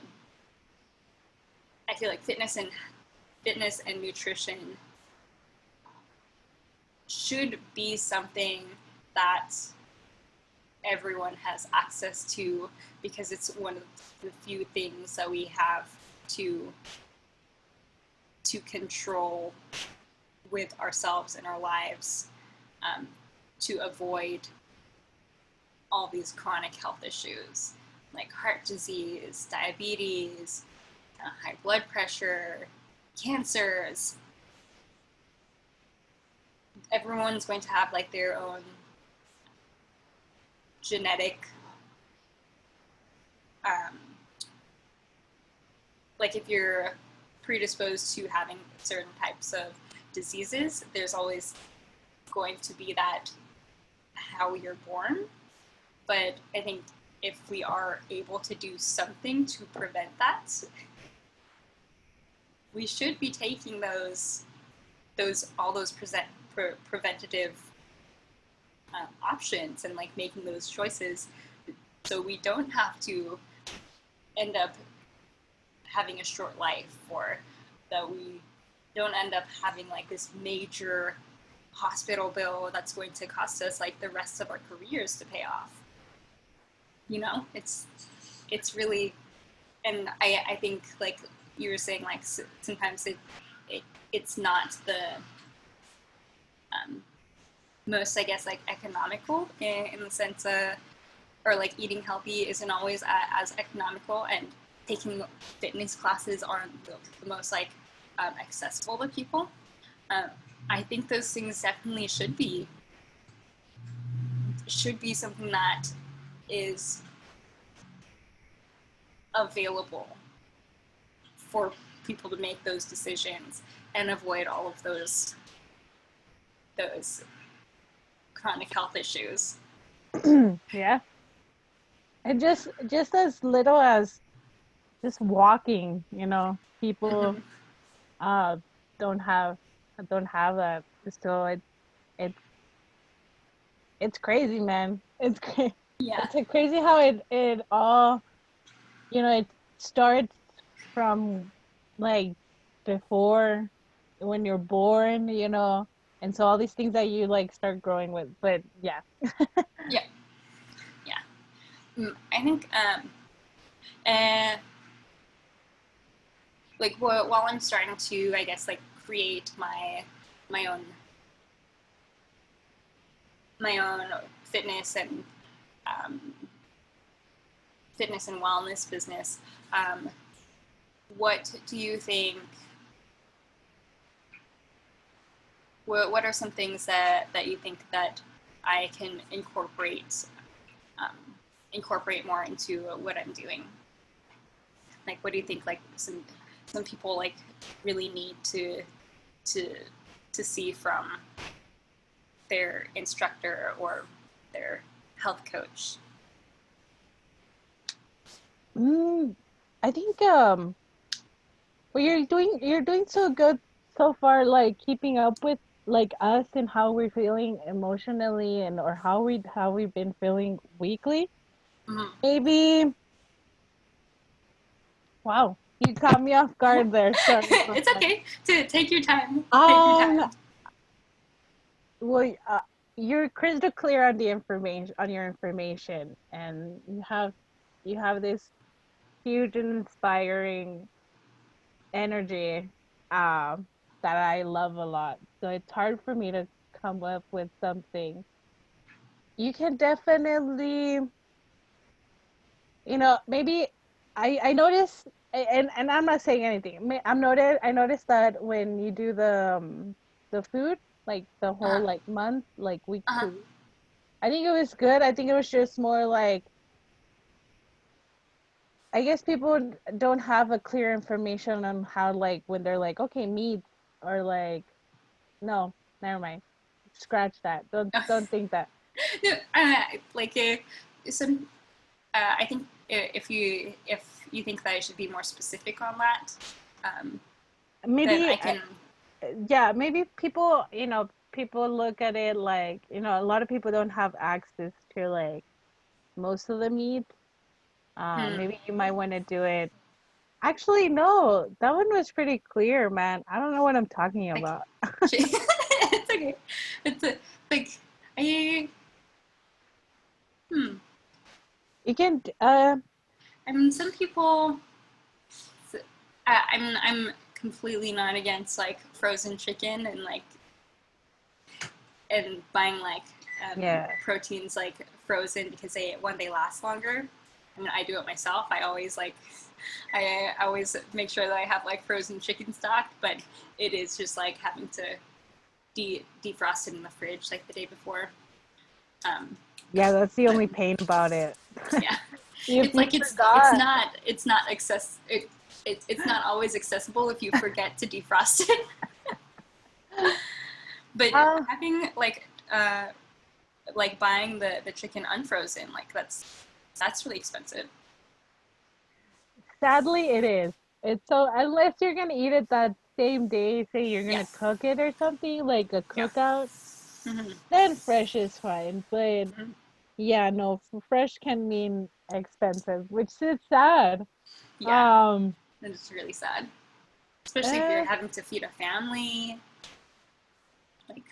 I feel like fitness and nutrition should be something that everyone has access to because it's one of the few things that we have to to control with ourselves and our lives, um, to avoid all these chronic health issues like heart disease, diabetes, high blood pressure, cancers. Everyone's going to have like their own genetic, um, like if you're predisposed to having certain types of diseases, there's always going to be that how you're born. But I think if we are able to do something to prevent that, we should be taking those preventative options and like making those choices so we don't have to end up having a short life, or that we don't end up having like this major hospital bill that's going to cost us like the rest of our careers to pay off. you know, it's really, and I think like you were saying, like sometimes it it's not the um, most, I guess, like economical in the sense of, or like eating healthy isn't always as economical, and taking fitness classes aren't the most like accessible to people. Um, I think those things definitely should be something that is available for people to make those decisions and avoid all of those chronic health issues. Yeah. And just as little as just walking, people Mm-hmm. uh don't have don't have that. So it it's crazy, man. Yeah. It's crazy how it all, it starts from like before when you're born, and so all these things that you like start growing with. But yeah. Yeah. Yeah. I think uh, like while I'm starting to, I guess, like create my own my own fitness and um, fitness and wellness business. Um, what do you think? What are some things that you think that I can um, incorporate more into what I'm doing? Like, what do you think? Like some people like really need to to see from their instructor or their health coach. mm, I think well, you're doing so good so far, like keeping up with like us and how we're feeling emotionally, and or how we've been feeling weekly. Mm-hmm. Maybe, wow, you caught me off guard there. Sorry about It's that. okay to take your time. Take your Um, time. well, you're crystal clear on the information, on your information, and you have this huge and inspiring energy, um that I love a lot. So it's hard for me to come up with something. You can definitely, maybe I notice, and I'm not saying anything. I noticed that when you do the food, like the whole Uh-huh. like month, like week Uh-huh. to week, I think it was good. I think it was just more like, I guess people don't have a clear information on how, like, when they're like, okay, meat, or like, no, never mind. Scratch that. Don't think that. No, like some. I think if you think that I should be more specific on that, um, then Maybe, I can. yeah, maybe people look at it like, a lot of people don't have access to like most of the meat. Hmm, Maybe you might want to do it. Actually, no, that one was pretty clear, man. I don't know what I'm talking like, about. it's okay. It's like I. Hmm. You can, I mean, some people. I'm completely not against like frozen chicken and like and buying like yeah, proteins like frozen because they last longer. I mean, I do it myself. I always make sure that I have like frozen chicken stock, but it is just like having to defrost it in the fridge like the day before. Um, yeah, that's the but only pain about it. yeah, If it's you like forgot, it's not it's not always accessible if you forget to defrost it. But uh, having like buying the chicken unfrozen, like that's really expensive. sadly, it is. It's so, unless you're gonna eat it that same day, say you're Yeah, gonna cook it or something like a yeah. cookout, Mm-hmm. then fresh is fine. But Mm-hmm. yeah, no, fresh can mean expensive, which is sad. Yeah, Um, and it's really sad, especially if you're eh, having to feed a family. Like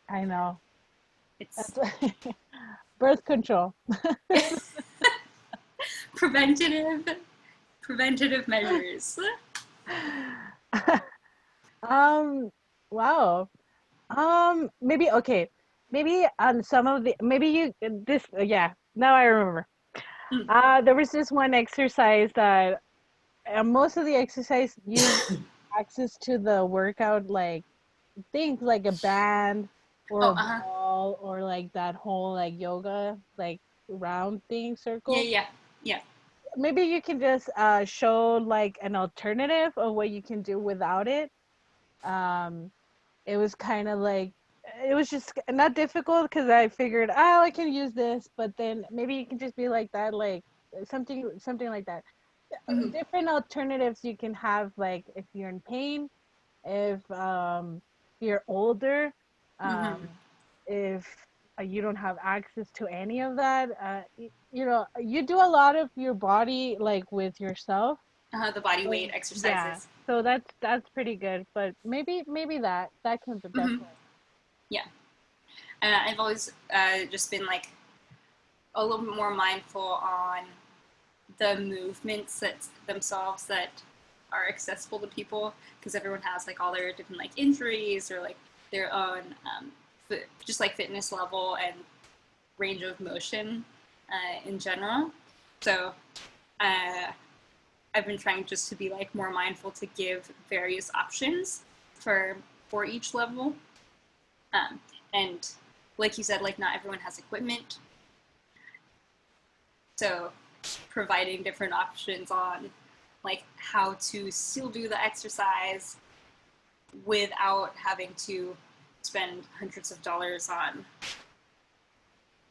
I know. it's That's birth control. preventative measures. um, wow. Maybe okay. Maybe on some of the maybe you this yeah. Now I remember. Mm. There was this one exercise that most of the exercise use access to the workout like things like a band or Oh, a ball or like that whole like yoga like round thing yeah, circle. yeah, yeah. Maybe you can just show like an alternative of what you can do without it. Um, it was kind of like it was just not difficult because I figured, oh, I can use this, but then maybe you can just be like that, like something like that. Mm-hmm. Different alternatives you can have, like if you're in pain, if you're older, Mm-hmm. if you don't have access to any of that, you know, you do a lot of your body like with yourself. The body weight And yeah, exercises. so that's pretty good. But maybe that can Mm-hmm. definitely. Yeah. I've always just been like a little bit more mindful on the movements that themselves that are accessible to people because everyone has like all their different like injuries or like their own just like fitness level and range of motion in general. So uh, I've been trying just to be like more mindful to give various options for for each level. Um, and like you said, like not everyone has equipment, so providing different options on like how to still do the exercise without having to spend hundreds of dollars on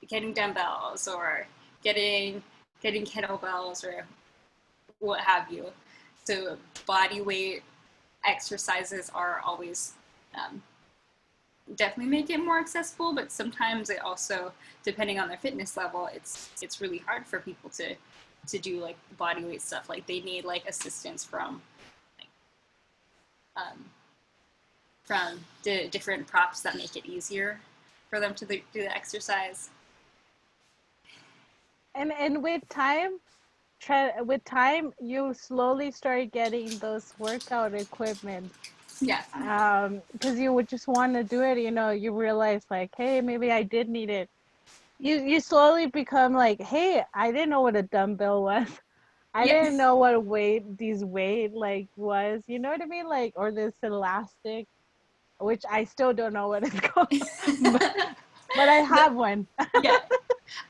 getting dumbbells or getting getting kettlebells or what have you. So body weight exercises are always um, definitely make it more accessible, but sometimes it also, depending on their fitness level, it's really hard for people to do like body weight stuff. Like they need like assistance like, um, from the different props that make it easier for them to do the exercise. And with time, with time, you slowly start getting those workout equipment. Yeah, Because you would just want to do it, you know, you realize like, hey, maybe I did need it. You slowly become like, hey, I didn't know what a dumbbell was. I yeah. didn't know what weight like was. You know what I mean? Like, or this elastic, which I still don't know what it's called, but, but I the, have one. yeah.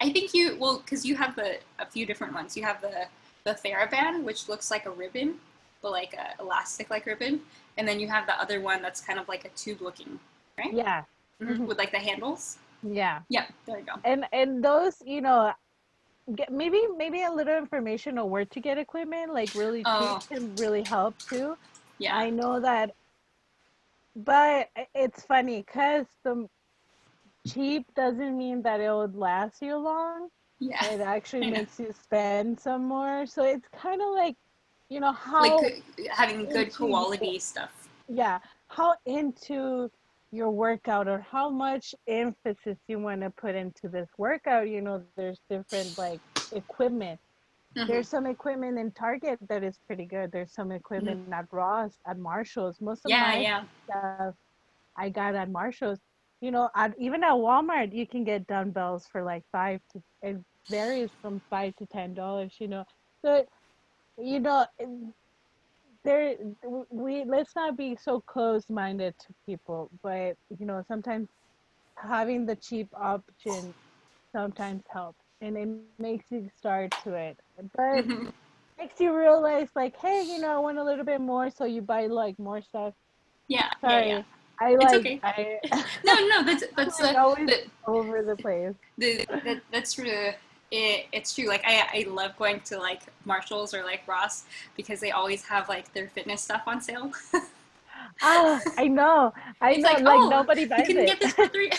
I think you well because you have a few different ones. You have the TheraBand, which looks like a ribbon, but like a elastic like ribbon, and then you have the other one that's kind of like a tube looking, right? Yeah. Mm-hmm. Mhm. With like the handles. Yeah. Yeah, there you go. And those, you know, maybe a little information on where to get equipment, like really cheap, Oh, can really help too. yeah, I know that, but it's funny because the cheap doesn't mean that it would last you long. yeah. It actually I know. makes you spend some more. So it's kind of like, you know, Like how having good into you, quality stuff. yeah, how into your workout or how much emphasis you want to put into this workout. You know, there's different like equipment. Mm-hmm. There's some equipment in Target that is pretty good. There's some Mm-hmm. equipment at Ross, at Marshalls. Most of Yeah, my yeah. stuff I got at Marshalls. You know, even at Walmart, you can get dumbbells for like it varies from $5 to $10. You know, so you know, there we let's not be so close-minded to people, but you know, sometimes having the cheap option sometimes helps, and it makes you start to it, but Mm-hmm. makes you realize like, hey, you know, I want a little bit more, so you buy like more stuff. Yeah, yeah, yeah. Sorry, I It's like okay. I No, no, I'm that's like always the over the place. that's true. It's true. Like I love going to like Marshalls or like Ross because they always have like their fitness stuff on sale. Ah, I It's know, like, like oh, nobody you buys can it. get this for three.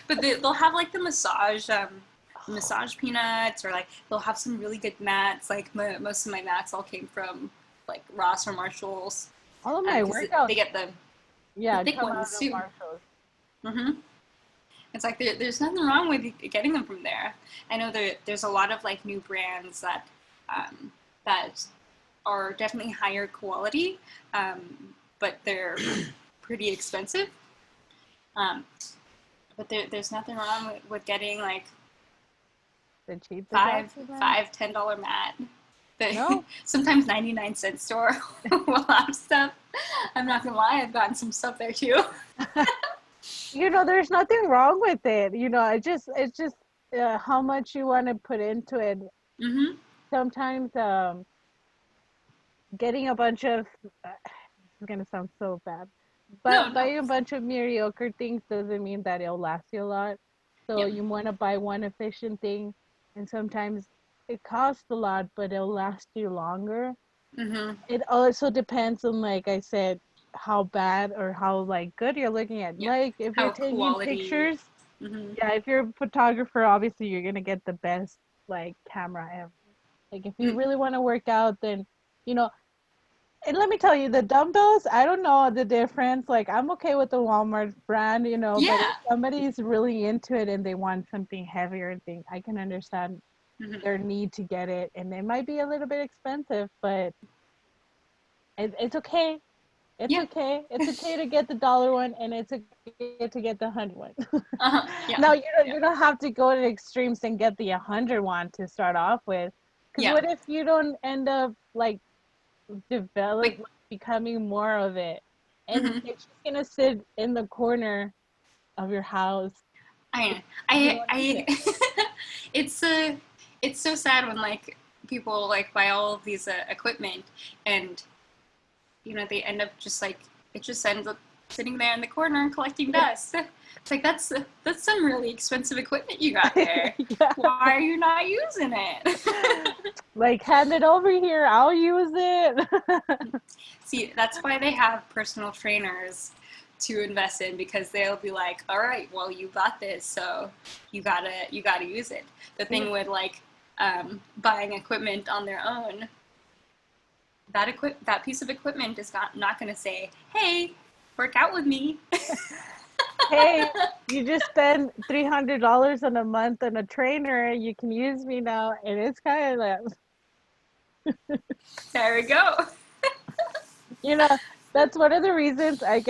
But they'll have like the massage peanuts, or like they'll have some really good mats. Like most of my mats all came from like Ross or Marshalls, All of my because they workouts, get the yeah, thick come ones out of too. Marshalls. Mm-hmm. It's like there's nothing wrong with getting them from there. I know there's a lot of like new brands that are definitely higher quality, but they're pretty expensive. Um, but there's nothing wrong with getting like The cheapest five option, man. five $10 mat. The No, sometimes 99-cent store will have stuff. I'm not gonna lie, I've gotten some stuff there too. there's nothing wrong with it. It's just how much you want to put into it. Mm-hmm. Sometimes getting a bunch of this is gonna sound so bad, No, but no. buying a bunch of mediocre things doesn't mean that it'll last you a lot. So Yep. you want to buy one efficient thing, and sometimes it costs a lot, but it'll last you longer. Mm-hmm. It also depends on, like I said, how bad or how like good you're looking at. Yep. Like if you're How taking quality. pictures, Mm-hmm. yeah, if you're a photographer, obviously you're gonna get the best like camera ever. Like if you Mm. really want to work out, then you know. And let me tell you, the dumbbells, I don't know the difference. Like I'm okay with the Walmart brand, but if Yeah. somebody's really into it and they want something heavier thing, I can understand Mm-hmm. their need to get it. And it might be a little bit expensive, but it's okay. It's Yeah. okay. It's okay to get the dollar one, and it's okay to get the 100 one. Uh-huh. Yeah. No, Yeah. you don't have to go to extremes and get the 100 one to start off with. Because Yeah. what if you don't end up like develop Like. becoming more of it, and Mm-hmm. it's just gonna sit in the corner of your house I and you I don't use I it. it's it's so sad when like people like buy all of these equipment and they end up just like it just ends up sitting there in the corner and collecting Yeah. dust. It's like that's some really expensive equipment you got there. Yeah. Why are you not using it? Like hand it over here, I'll use it. See, that's why they have personal trainers to invest in because they'll be like, all right, well you got this, so you gotta use it. The Yeah. thing with like buying equipment on their own, that piece of equipment is not going to say, hey, work out with me. Hey, you just spend $300 on a month on a trainer, you can use me now, and it's kind of like, There we go. you know, that's one of the reasons I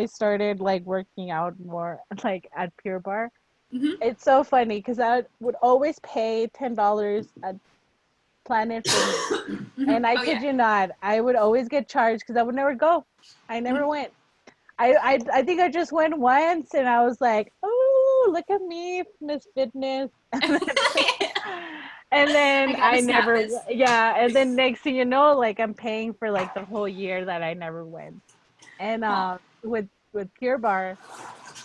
started like working out more like at Pure Bar. Mm-hmm. It's so funny because I would always pay $10 at Planet Fitness. Mm-hmm. And I Oh kid yeah. you not, I would always get charged because I would never go. I never went. I think I just went once and I was like, oh, look at me, Miss Fitness. And I then gotta I snap never, this. yeah. And then next thing you know, like I'm paying for like the whole year that I never went. And Huh. with Pure Bar,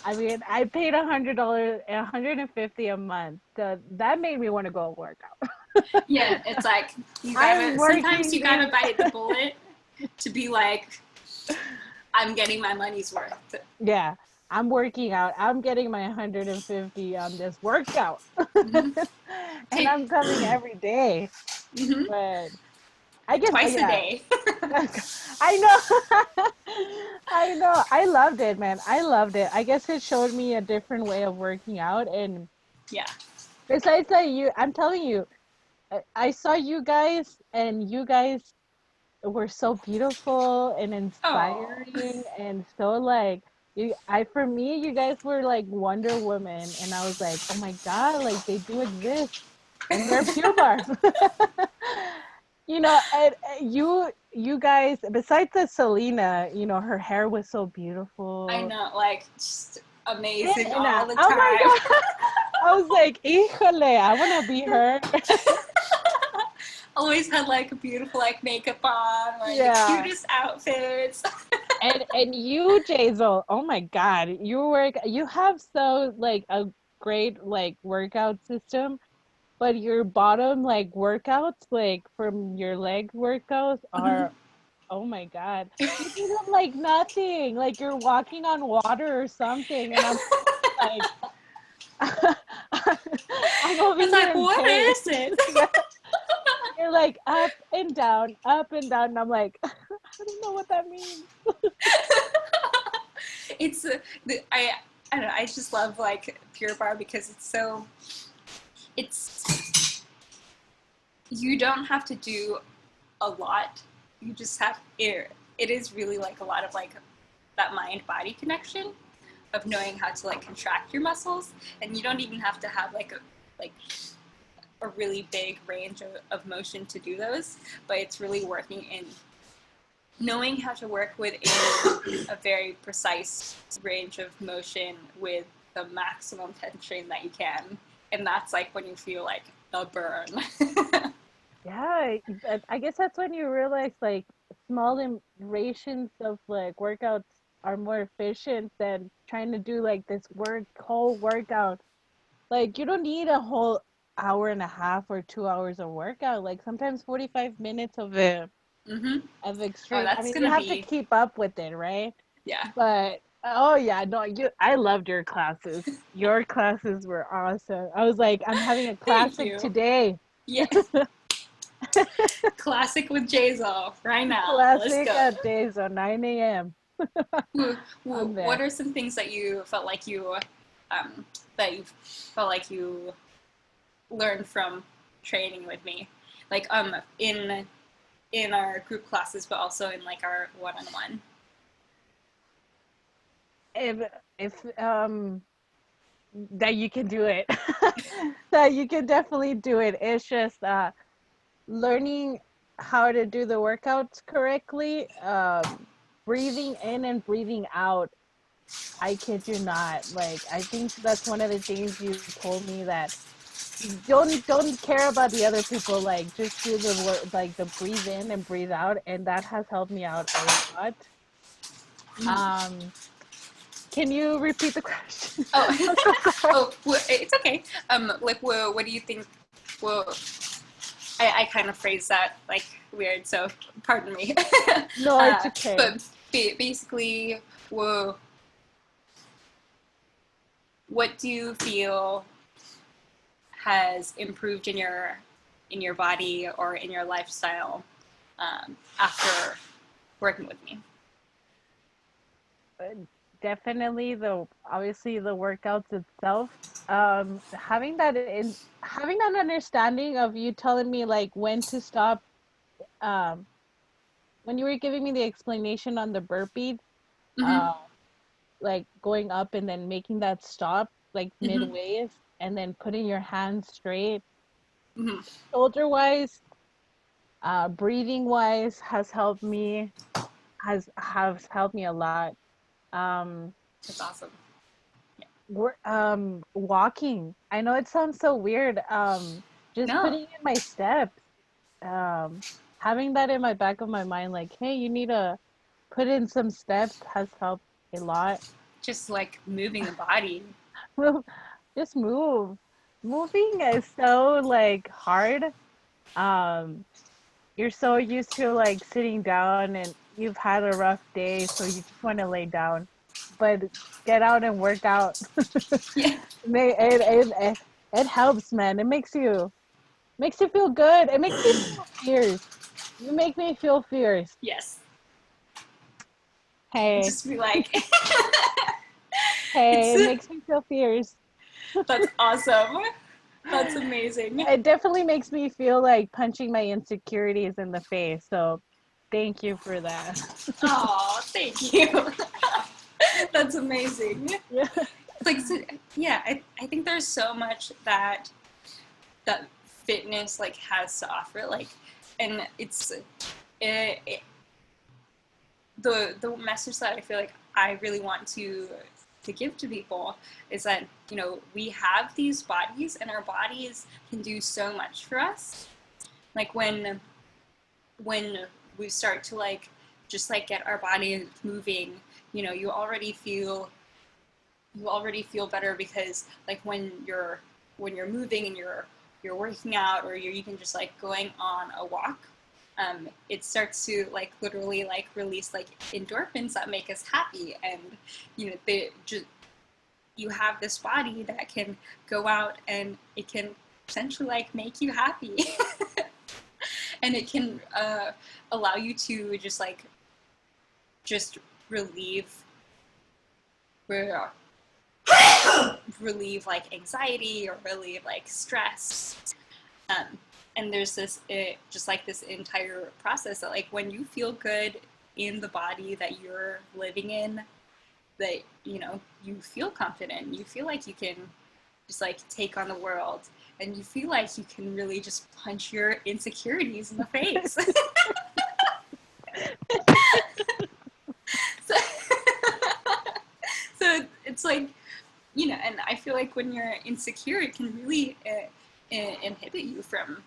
I mean, I paid $100, 150 a month. So that made me want to go work out. Yeah, it's like you I'm gotta sometimes working, you gotta dude. bite the bullet to be like, I'm getting my money's worth. Yeah, I'm working out. I'm getting my 150 on this workout. Mm-hmm. And Take I'm coming every day. mm-hmm. But I guess, Twice a yeah, day. I know. I know. I loved it, man. I loved it. I guess it showed me a different way of working out. And Yeah. besides that, I'm telling you, I saw you guys, and you guys were so beautiful and Oh. inspiring, and so like for me, you guys were like Wonder Woman, and I was like, oh my god, like they do exist, and they're Pure Barre. And you guys, besides the Selena, her hair was so I beautiful. know, like just amazing all the Oh my time. god, I was like, híjole, I want to be her. Always had like beautiful like makeup on, wearing the Yeah. cutest outfits. And you, Jazel, oh my God, you have so like a great like workout system, but your bottom like workouts, like from your leg workouts are, oh my God, you do them like nothing, like you're walking on water or something, and I'm like, I'm over It's here like, in what pain. is it? Yeah, you're like up and down, and I'm like, I don't know what that means. It's I I don't know, I just love like Pure Barre because it's you don't have to do a lot. You just have it is really like a lot of like that mind body connection of knowing how to like contract your muscles, and you don't even have to have like a really big range of motion to do those, but it's really working in knowing how to work within a very precise range of motion with the maximum tension that you can. And that's like when you feel like a burn. Yeah, I guess that's when you realize like small iterations of like workouts are more efficient than trying to do like this whole workout. Like you don't need a whole hour and a half or 2 hours of workout. Like sometimes 45 minutes of it Mm-hmm. of Oh, extreme. I that's mean, you gonna have to be, keep up with it, right? yeah. But oh yeah, no, I loved your classes. Your classes were awesome. I was like, I'm having a Thank classic you. today. Yeah. Classic with Jazel right now. Let's Classic go. at days on 9 a.m. I'm What there. are some things that you felt like you learned from training with me, like in our group classes, but also in like our one-on-one? If if that you can do it, that you can definitely do it. It's just learning how to do the workouts correctly. Breathing in and breathing out. I kid you not. Like I think that's one of the things you told me that don't care about the other people. Like just do the work, like the breathe in and breathe out, and that has helped me out a lot. Mm. Um, can you repeat the question? Oh, I'm so sorry. oh, it's okay. Like, what do you think? Well, I kind of phrased that like weird, so pardon me. No, it's okay. But basically, whoa, what do you feel has improved in your body or in your lifestyle after working with me? Uh, Definitely the obviously the workouts itself. Having that understanding of you telling me like when to stop. Um, when you were giving me the explanation on the burpee, Mm-hmm. uh, like going up and then making that stop like Mm-hmm. midways, and then putting your hands straight, Mm-hmm. shoulder wise, breathing wise has helped me a lot. Um, That's awesome. Yeah. Walking. I know it sounds so weird. Just No, putting in my steps. Um, Having that in my back of my mind, like, hey, you need to put in some steps has helped a lot. just like moving the body. Move, just move. Moving is so like hard. Um, you're so used to like sitting down and you've had a rough day, so you just want to lay down. But get out and work out. Yeah. It helps, man. It makes you feel good. It makes me feel fierce. You make me feel fierce. Yes. Hey, Just be like, hey, it's it makes me feel fierce. that's awesome. That's amazing. It definitely makes me feel like punching my insecurities in the face. So, thank you for that. Oh, thank you. That's amazing. Yeah. Like, so, yeah, I think there's so much that fitness like has to offer. Like, and it the message that I feel like I really want to give to people is that we have these bodies and our bodies can do so much for us. Like when we start to like just like get our body moving, you already feel better because like when you're moving and you're working out or you're even just like going on a walk, it starts to like literally like release like endorphins that make us happy, and they just you have this body that can go out and it can essentially like make you happy and it can allow you to just relieve relieve like anxiety or relieve like stress. Um, and there's just like this entire process that like when you feel good in the body that you're living in, that you feel confident, you feel like you can just like take on the world, and you feel like you can really just punch your insecurities in the face. so, so it's like, and I feel like when you're insecure, it can really inhibit you from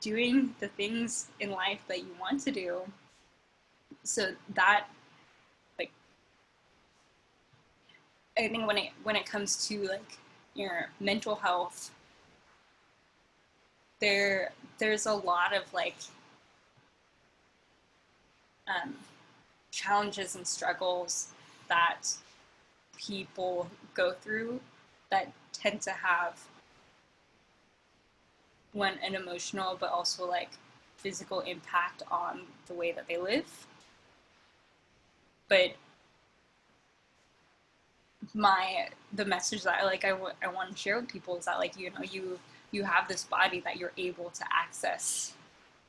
doing the things in life that you want to do. So that, like, I think when it comes to like your mental health, there's a lot of like um, challenges and struggles that people go through that tend to have an emotional but also like physical impact on the way that they live. But the message that I want to share with people is that like you have this body that you're able to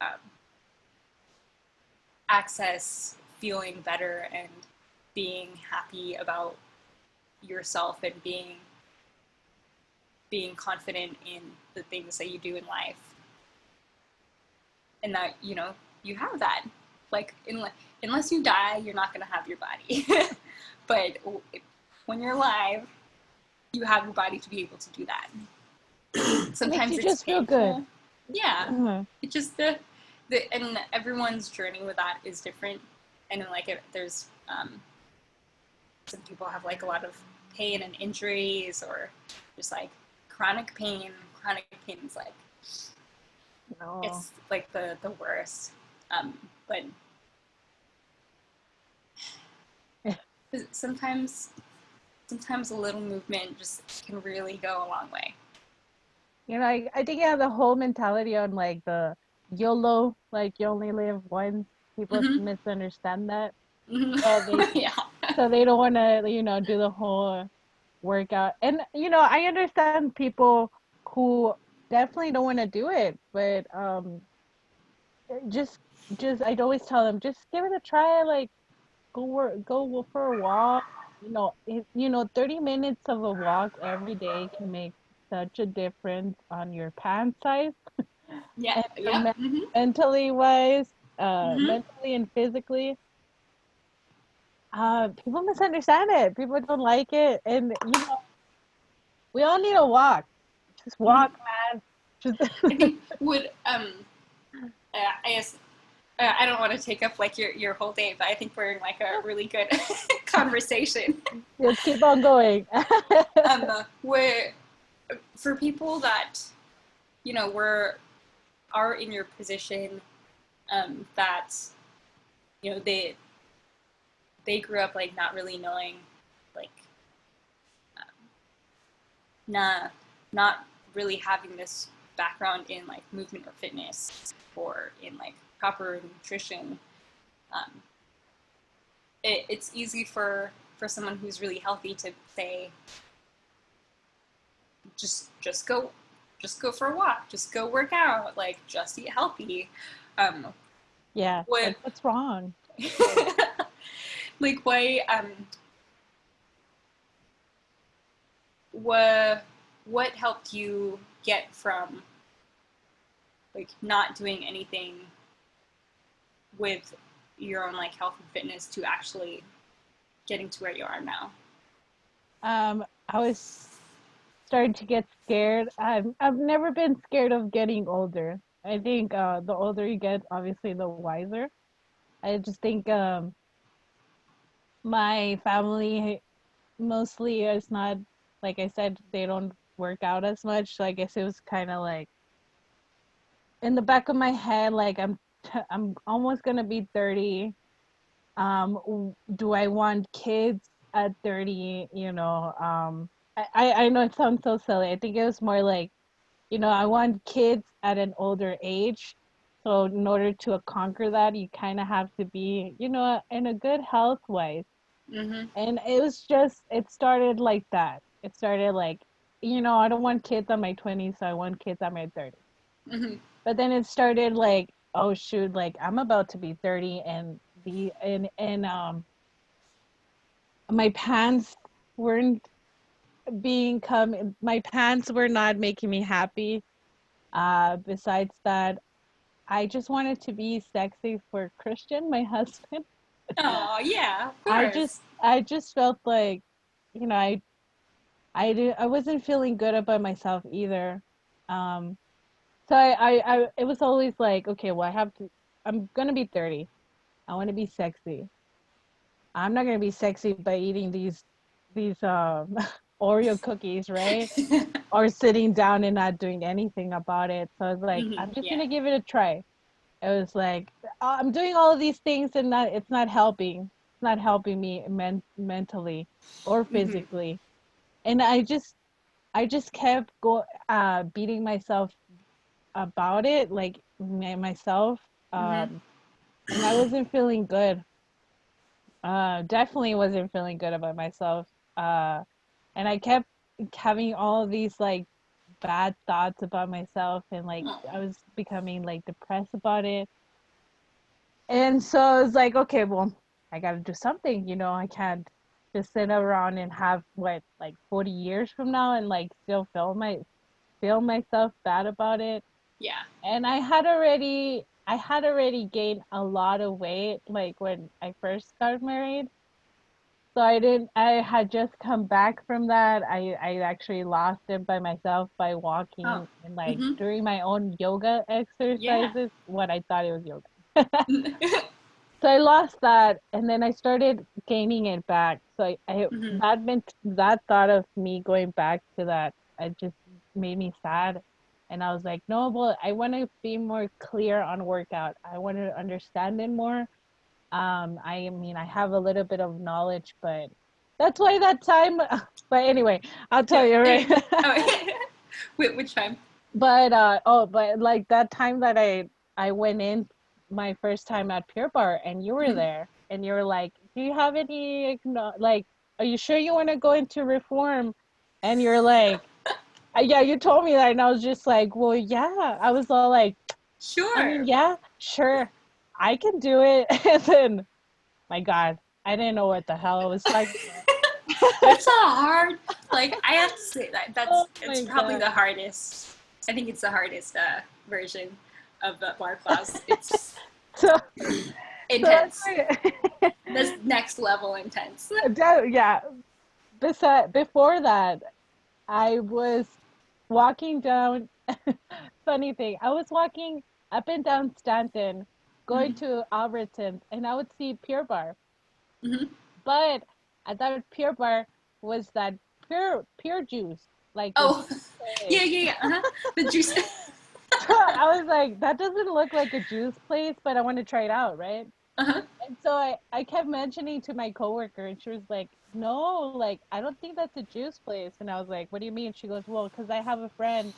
um, access feeling better and being happy about yourself and being confident in the things that you do in life, and that you have that. Like unless you die, you're not going to have your body. But when you're alive, you have your body to be able to do that. It makes Sometimes you it's just feel good. painful. Yeah. Mhm. It just and everyone's journey with that is different. And like there's some people have like a lot of pain and injuries, or just like chronic pain. Chronic pain is like, No. it's like the worst. But sometimes a little movement just can really go a long way. I think yeah, the whole mentality on like the YOLO, like you only live once. People Mm-hmm. misunderstand that, so they Mm-hmm. Yeah. they don't want to do the whole workout. And I understand people who definitely don't want to do it, but just I'd always tell them just give it a try. Like go for a walk. 30 minutes of a walk every day can make such a difference on your pant size Yeah. and your Yeah. Mm-hmm. mentally wise, Mm-hmm. mentally and physically. People misunderstand it. People don't like it, and we all need a walk. Just Mm-hmm. walk, man. Just I think would I guess I don't want to take up like your whole day, but I think we're in like a really good conversation. let's keep on going. Where for people that were are in your position, that they grew up like not really knowing, like not not really having this background in like movement or fitness, or in like proper nutrition. um, it's easy for someone who's really healthy to say, just go for a walk, just go work out, like just eat healthy. um Yeah, what like what's wrong? like why what helped you get from like not doing anything with your own like health and fitness to actually getting to where you are now? I was starting to get scared. I've never been scared of getting older. I think the older you get, obviously the wiser. I just think my family mostly is not, like I said, they don't work out as much. So I guess it was kind of like in the back of my head, like I'm almost gonna be 30. Do I want kids at 30? I know it sounds so silly. I think it was more like, I want kids at an older age. So in order to conquer that, you kind of have to be, in a good health wise. Mhm. And it started like that. It started like, I don't want kids on my 20s, so I want kids on my 30s. Mhm. But then it started like, oh shoot, like I'm about to be 30, and my pants weren't my pants were not making me happy. Besides that, I just wanted to be sexy for Christian, my husband. Oh yeah, of I just course. I just felt like, you know, I wasn't feeling good about myself either. Um, so it was always like, okay, well, I'm gonna be 30. I want to be sexy. I'm not gonna be sexy by eating these Oreo cookies, right? Or sitting down and not doing anything about it. So I was like, Mhm. I'm just Yeah. gonna give it a try. It was like, I'm doing all of these things and it's not helping. It's not helping me mentally or Mhm. physically. And I just kept beating myself about it, like myself. Mhm. Um, and I wasn't feeling good. Definitely wasn't feeling good about myself. Uh, and I kept having all of these like bad thoughts about myself, and like Oh. I was becoming like depressed about it. And so I was like, okay, well, I got to do something. I can't just sit around and have what, like 40 years from now and like still feel myself bad about it. Yeah. And I had already gained a lot of weight like when I first got married. So I had just come back from that. I actually lost it by myself by Oh. walking and like Mhm. doing my own yoga Yeah. exercises, what I thought it was yoga. So I lost that, and then I started gaining it back. So Mhm. that thought of me going back to that, it just made me sad. And I was like, no, well, I want to be more clear on workout. I want to understand it more. I mean, I have a little bit of knowledge, but that's why that time. But anyway, I'll tell Yeah. you, right? Oh. Which time? But like that time that I went in my first time at Pure Bar, and you were Mhm. there, and you were like, "Do you have any like? Are you sure you want to go into reform?" And you're like, "Yeah, you told me that," and I was just like, "Well, yeah." I was all like, "I mean, Sure. yeah, sure, I can do it." And then, my God, I didn't know what the hell I was talking about. It's a hard. Like I have to say that Oh it's my probably the God. hardest. I think it's the hardest version of the bar class. It's So, so that's intense. why. This next level intense. Yeah. Before that, I was walking down. Funny thing, I was walking up and down Stanton, going Mm-hmm. to Albertsons, and I would see Pure Bar. Mm-hmm. But I thought Pure Bar was that pure juice, like the Oh, juice yeah, place. yeah, yeah. Uh-huh. The juice. So I was like, that doesn't look like a juice place, but I want to try it out, right? Uh-huh. And so I kept mentioning to my coworker, and she was like, "No, like I don't think that's a juice place." And I was like, "What do you mean?" She goes, "Well, because I have a friend,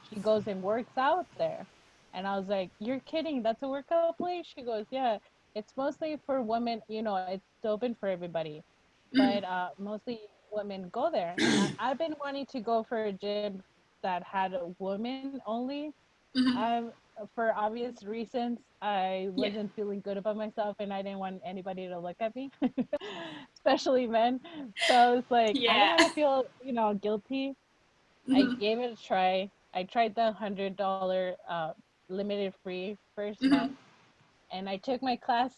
she goes and works out there." And I was like, "You're kidding? That's a workout place?" She goes, "Yeah, it's mostly for women. It's open for everybody, Mm-hmm. but mostly women go there." And I've been wanting to go for a gym that had a woman only, Mm-hmm. um, for obvious reasons. I Yeah. wasn't feeling good about myself, and I didn't want anybody to look at me, especially men. So I was like, I don't Yeah. want to feel, guilty. I Mm-hmm. gave it a try. I tried the $100 limited free first Mm-hmm. month, and I took my class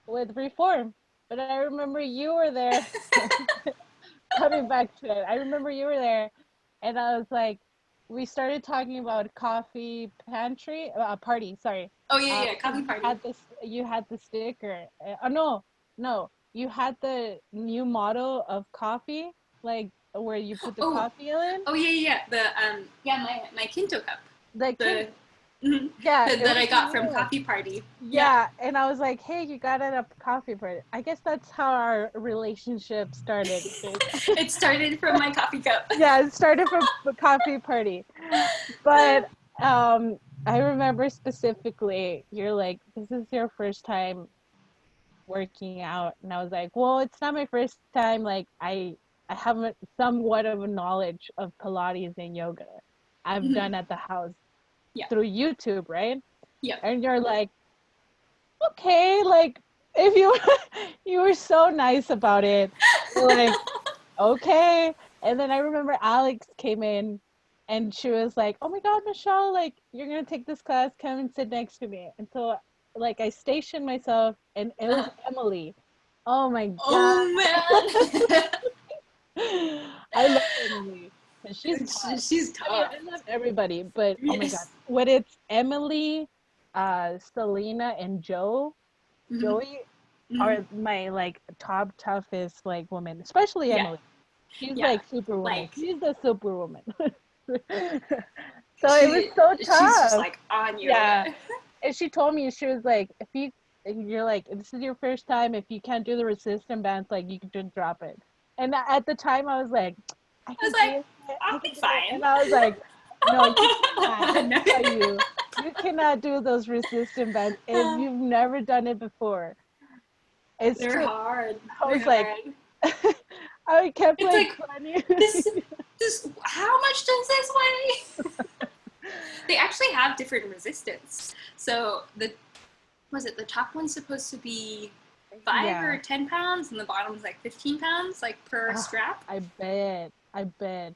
with Reform. But I remember you were there. Coming back to it, I remember you were there, and I was like, we started talking about coffee pantry, party. Sorry, Oh yeah, yeah. because Coffee party. you had the sticker. Oh no, no, you had the new model of coffee, like where you put the Oh, coffee in oh yeah, yeah. The yeah, my Kinto cup. the kid. The mhm, Yeah, it that I was the got from new one. Coffee Party. Yeah. Yeah, and I was like, hey, you got it at a coffee party. I guess that's how our relationship started. It started from my coffee cup. Yeah, it started from a coffee party. But I remember specifically, you're like, this is your first time working out, and I was like, well, it's not my first time. Like I have somewhat of a knowledge of Pilates and yoga. I've Mhm. done at the house Yeah. through YouTube, right? Yeah. And you're like, okay, like if you you were so nice about it. You're like, okay. And then I remember Alex came in and she was like, oh my God, Michelle, like you're gonna take this class, come and sit next to me. And so like I stationed myself and it was Emily. Oh my God. Oh man. I love Emily. And she's tough. She's I mean, tough. I love everybody, but oh my God. Yes. When it's Emily, Selena and Hmm. Joey Hmm. are my like top toughest like women, especially Yeah. Emily. She's Yeah. like superwoman. Like She's the superwoman. So it was so she's just tough. like on yoga. Yeah. And she told me, she was like, if you're like, this is your first time, if you can't do the resistance bands, like you can just drop it. And at the time I was like, I I was can like, do it, I'll I be can do it. fine. And I was like, no, you cannot. Let me No. tell you, you cannot do those resistance bands if you've never done it before. It's They're too, hard. I They're was like, hard. I kept It's like like planning. this how much does this weigh? They actually have different resistance. So the top one's supposed to be 5 or 10 pounds, and the bottom's like 15 pounds, like per Oh, strap. I bet. I bet.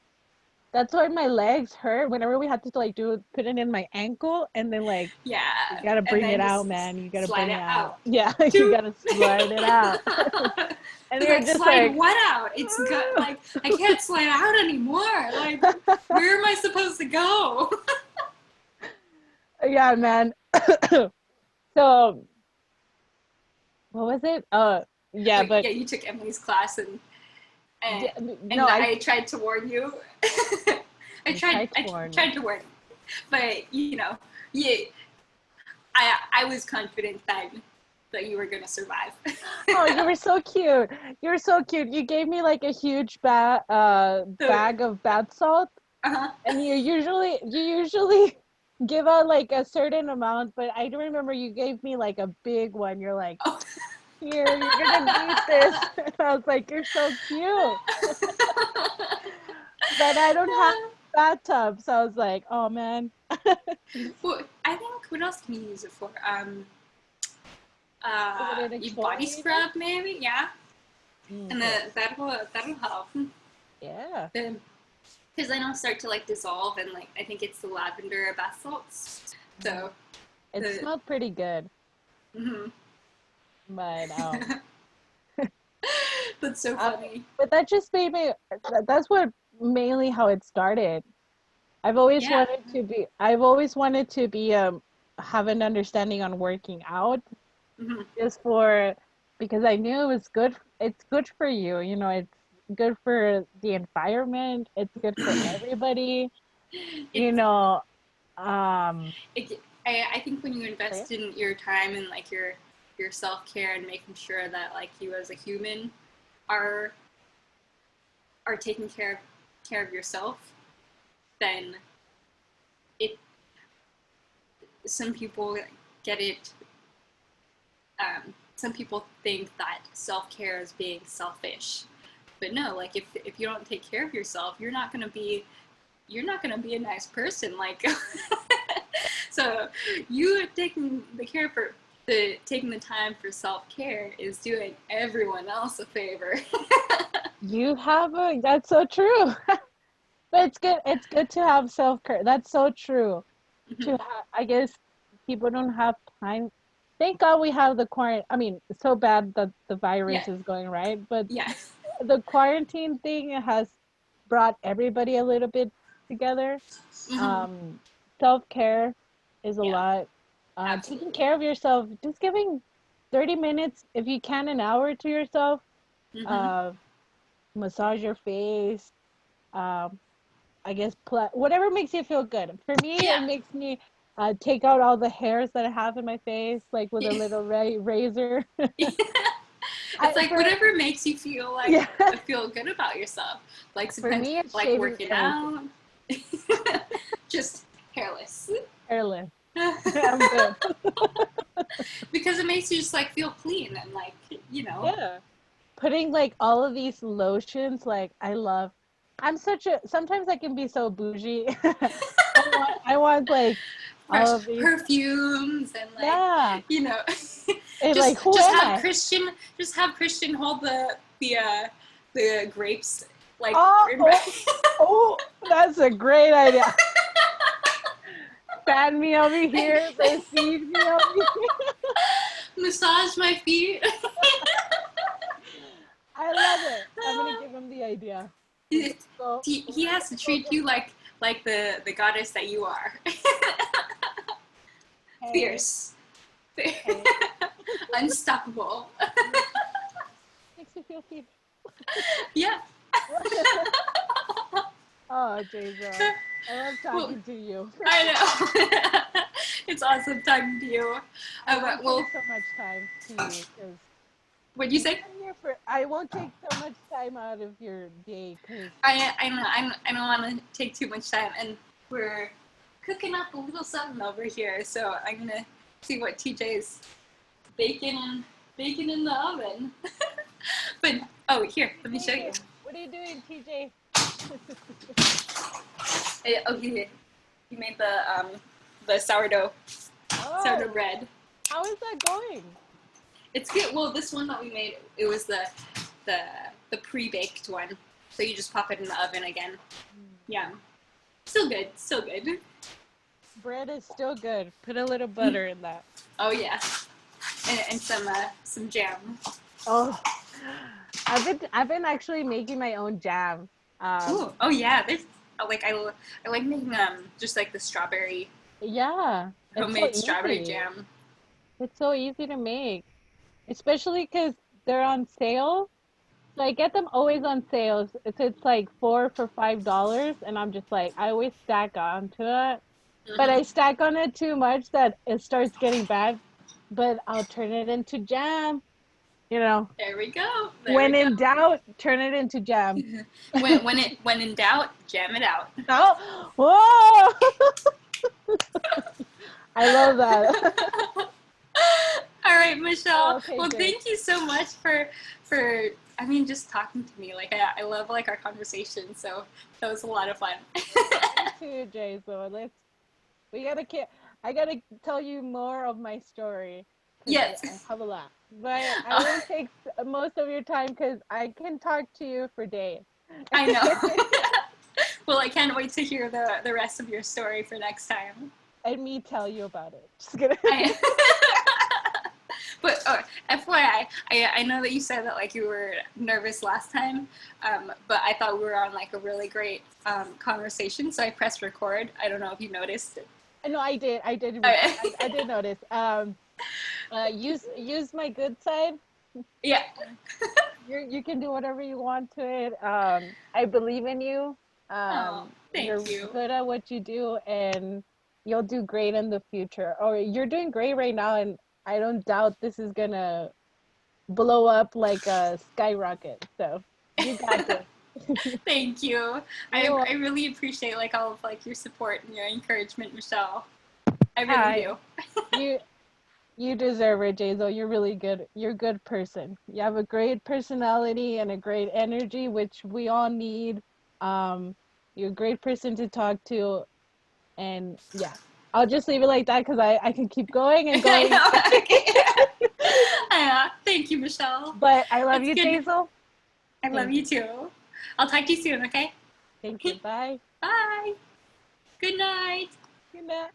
That's why my legs hurt whenever we had to like put it in my ankle and then like Yeah, you gotta and bring it then out, just man. You gotta slide bring it it out. out. Yeah, you Two. gotta slide it out. And It's you're like, just slide like what out? It's got like I can't slide out anymore. Like, where am I supposed to go? yeah, man. So what was it? Yeah, Wait, but yeah, you took Emily's class, and yeah, no, I tried to warn you. you tried to I warn me. tried to warn you, but yeah, I was confident that you were gonna survive. Oh, you were so cute. You were so cute. You gave me like a huge So, bag of bath salt. uh-huh. And you usually give out like a certain amount, but I do remember you gave me like a big one. You're like, Oh. here, you're gonna need this. And I was like, you're so cute. But I don't have a bathtub, so I was like, oh man. Well, I think what else can you use it for? Is it an Body exfoliator? scrub maybe, yeah, and Okay. that'll help. Yeah. Because then it'll start to like dissolve, and like I think it's the lavender bath salts. Mm. So It the smelled pretty good, mm-hmm. but That's so uh, funny. but that just made me. That's what mainly how it started. Yeah. I've always wanted to be have an understanding on working out Mm-hmm. just for because I knew it was good, it's good for you, it's good for the environment, it's good for everybody, It, you know. Um I think when you yeah. invest in your time and like your self care and making sure that like you as a human are taking care of yourself, then it some people get it. Some people think that self care is being selfish, but no. Like if you don't take care of yourself, you're not gonna be a nice person. Like so, you taking taking the time for self care is doing everyone else a favor. That's so true. But it's good to have self-care. That's so true. I guess people don't have time. Thank God we have the quarantine. I mean, it's so bad that the Yeah, virus is going, right? But yeah. the quarantine thing has brought everybody a little bit together. Hmm. Um, Self-care is a Yeah, lot. Taking absolutely. care of yourself, just giving 30 minutes, if you can, an hour to yourself. Hmm. Uh, Massage your face. Um, I guess whatever makes you feel good. For me, it Yeah. makes me take out all the hairs that I have in my face, like with a little razor. It's I like for whatever makes you feel like Yeah, feel good about yourself. Like for sometimes me, it's like shaving working everything. out, just hairless. Hairless. I'm good. Because it makes you just like feel clean and like, you know. Yeah. Putting like all of these lotions, like I love. I'm such a sometimes I can be so bougie. I want like Fresh all of these. perfumes and like, Yeah. you know, And just like who just am have I? Christian just have Christian hold the grapes like Oh, oh, oh, that's a great idea. Fan me over here, receive me over here. massage my feet. I love it. I'm gonna give him the idea. Go. He has to Go treat get you like the goddess that you are. Hey, Fierce. hey. Unstoppable. Makes me feel safe. Yeah. Oh, Jason. I love Well, talking to you. I know. It's awesome talking to you. I won't Well, take so much time to you because what'd you say? I'm here for. I won't take so much time out of your day because I don't want to take too much time, and we're cooking up a little something over here. So I'm gonna see what TJ's baking in the oven. But oh, here, let me show you. What are you doing, TJ? Oh, he made the sourdough Oh, bread. how is that going? It's good. Well, this one that we made, it was the the pre-baked one. So you just pop it in the oven again. Yeah. Still good. Still good. Bread is still good. Put a little butter in that. Oh yeah. And some jam. Oh, I've been actually making my own jam. Ooh. Oh yeah. There's I like making just like the strawberry Yeah, it's so homemade strawberry easy. jam. It's so easy to make, especially because they're on sale. So I get them always on sales. It's like four for $5, and I'm just like I always stack onto it. But Hmm. I stack on it too much that it starts getting bad. But I'll turn it into jam. You know, There we go. There we when go. in doubt, turn it into jam. When in doubt, jam it out. Oh, whoa! I love that. All right, Michelle. Okay, Well, Jay. thank you so much for I mean just talking to me. Like I love like our conversation. So that was a lot of fun. Me too, Jay. So we gotta ke- I gotta tell you more of my story because Yes. I have a lot. But I Uh, won't take most of your time because I can talk to you for days. I know. Well, I can't wait to hear the rest of your story for next time. And me tell you about it. Just kidding. I, but FYI, I know that you said that like you were nervous last time, but I thought we were on like a really great conversation, so I pressed record. I don't know if you noticed. No, I did. I did. Okay. I did notice. Use my good side. Yeah. You can do whatever you want to it. I believe in you. Oh, thank You're you. good at what you do, and you'll do great in the future. Or you're doing great right now, and I don't doubt this is gonna blow up like a skyrocket. So you got this. Thank you. You're I welcome. really appreciate like all of like your support and your encouragement, Michelle. I really Hi. do. You you deserve it, Jazel. You're really good. You're a good person. You have a great personality and a great energy, which we all need. Um, you're a great person to talk to, and yeah, I'll just leave it like that because I can keep going and I going. know. Okay. Thank you, Michelle. But I love It's you, good. Jazel. I love Thank you you. too. I'll talk to you soon, okay? Thank you. Bye. Bye. Good night. Good night.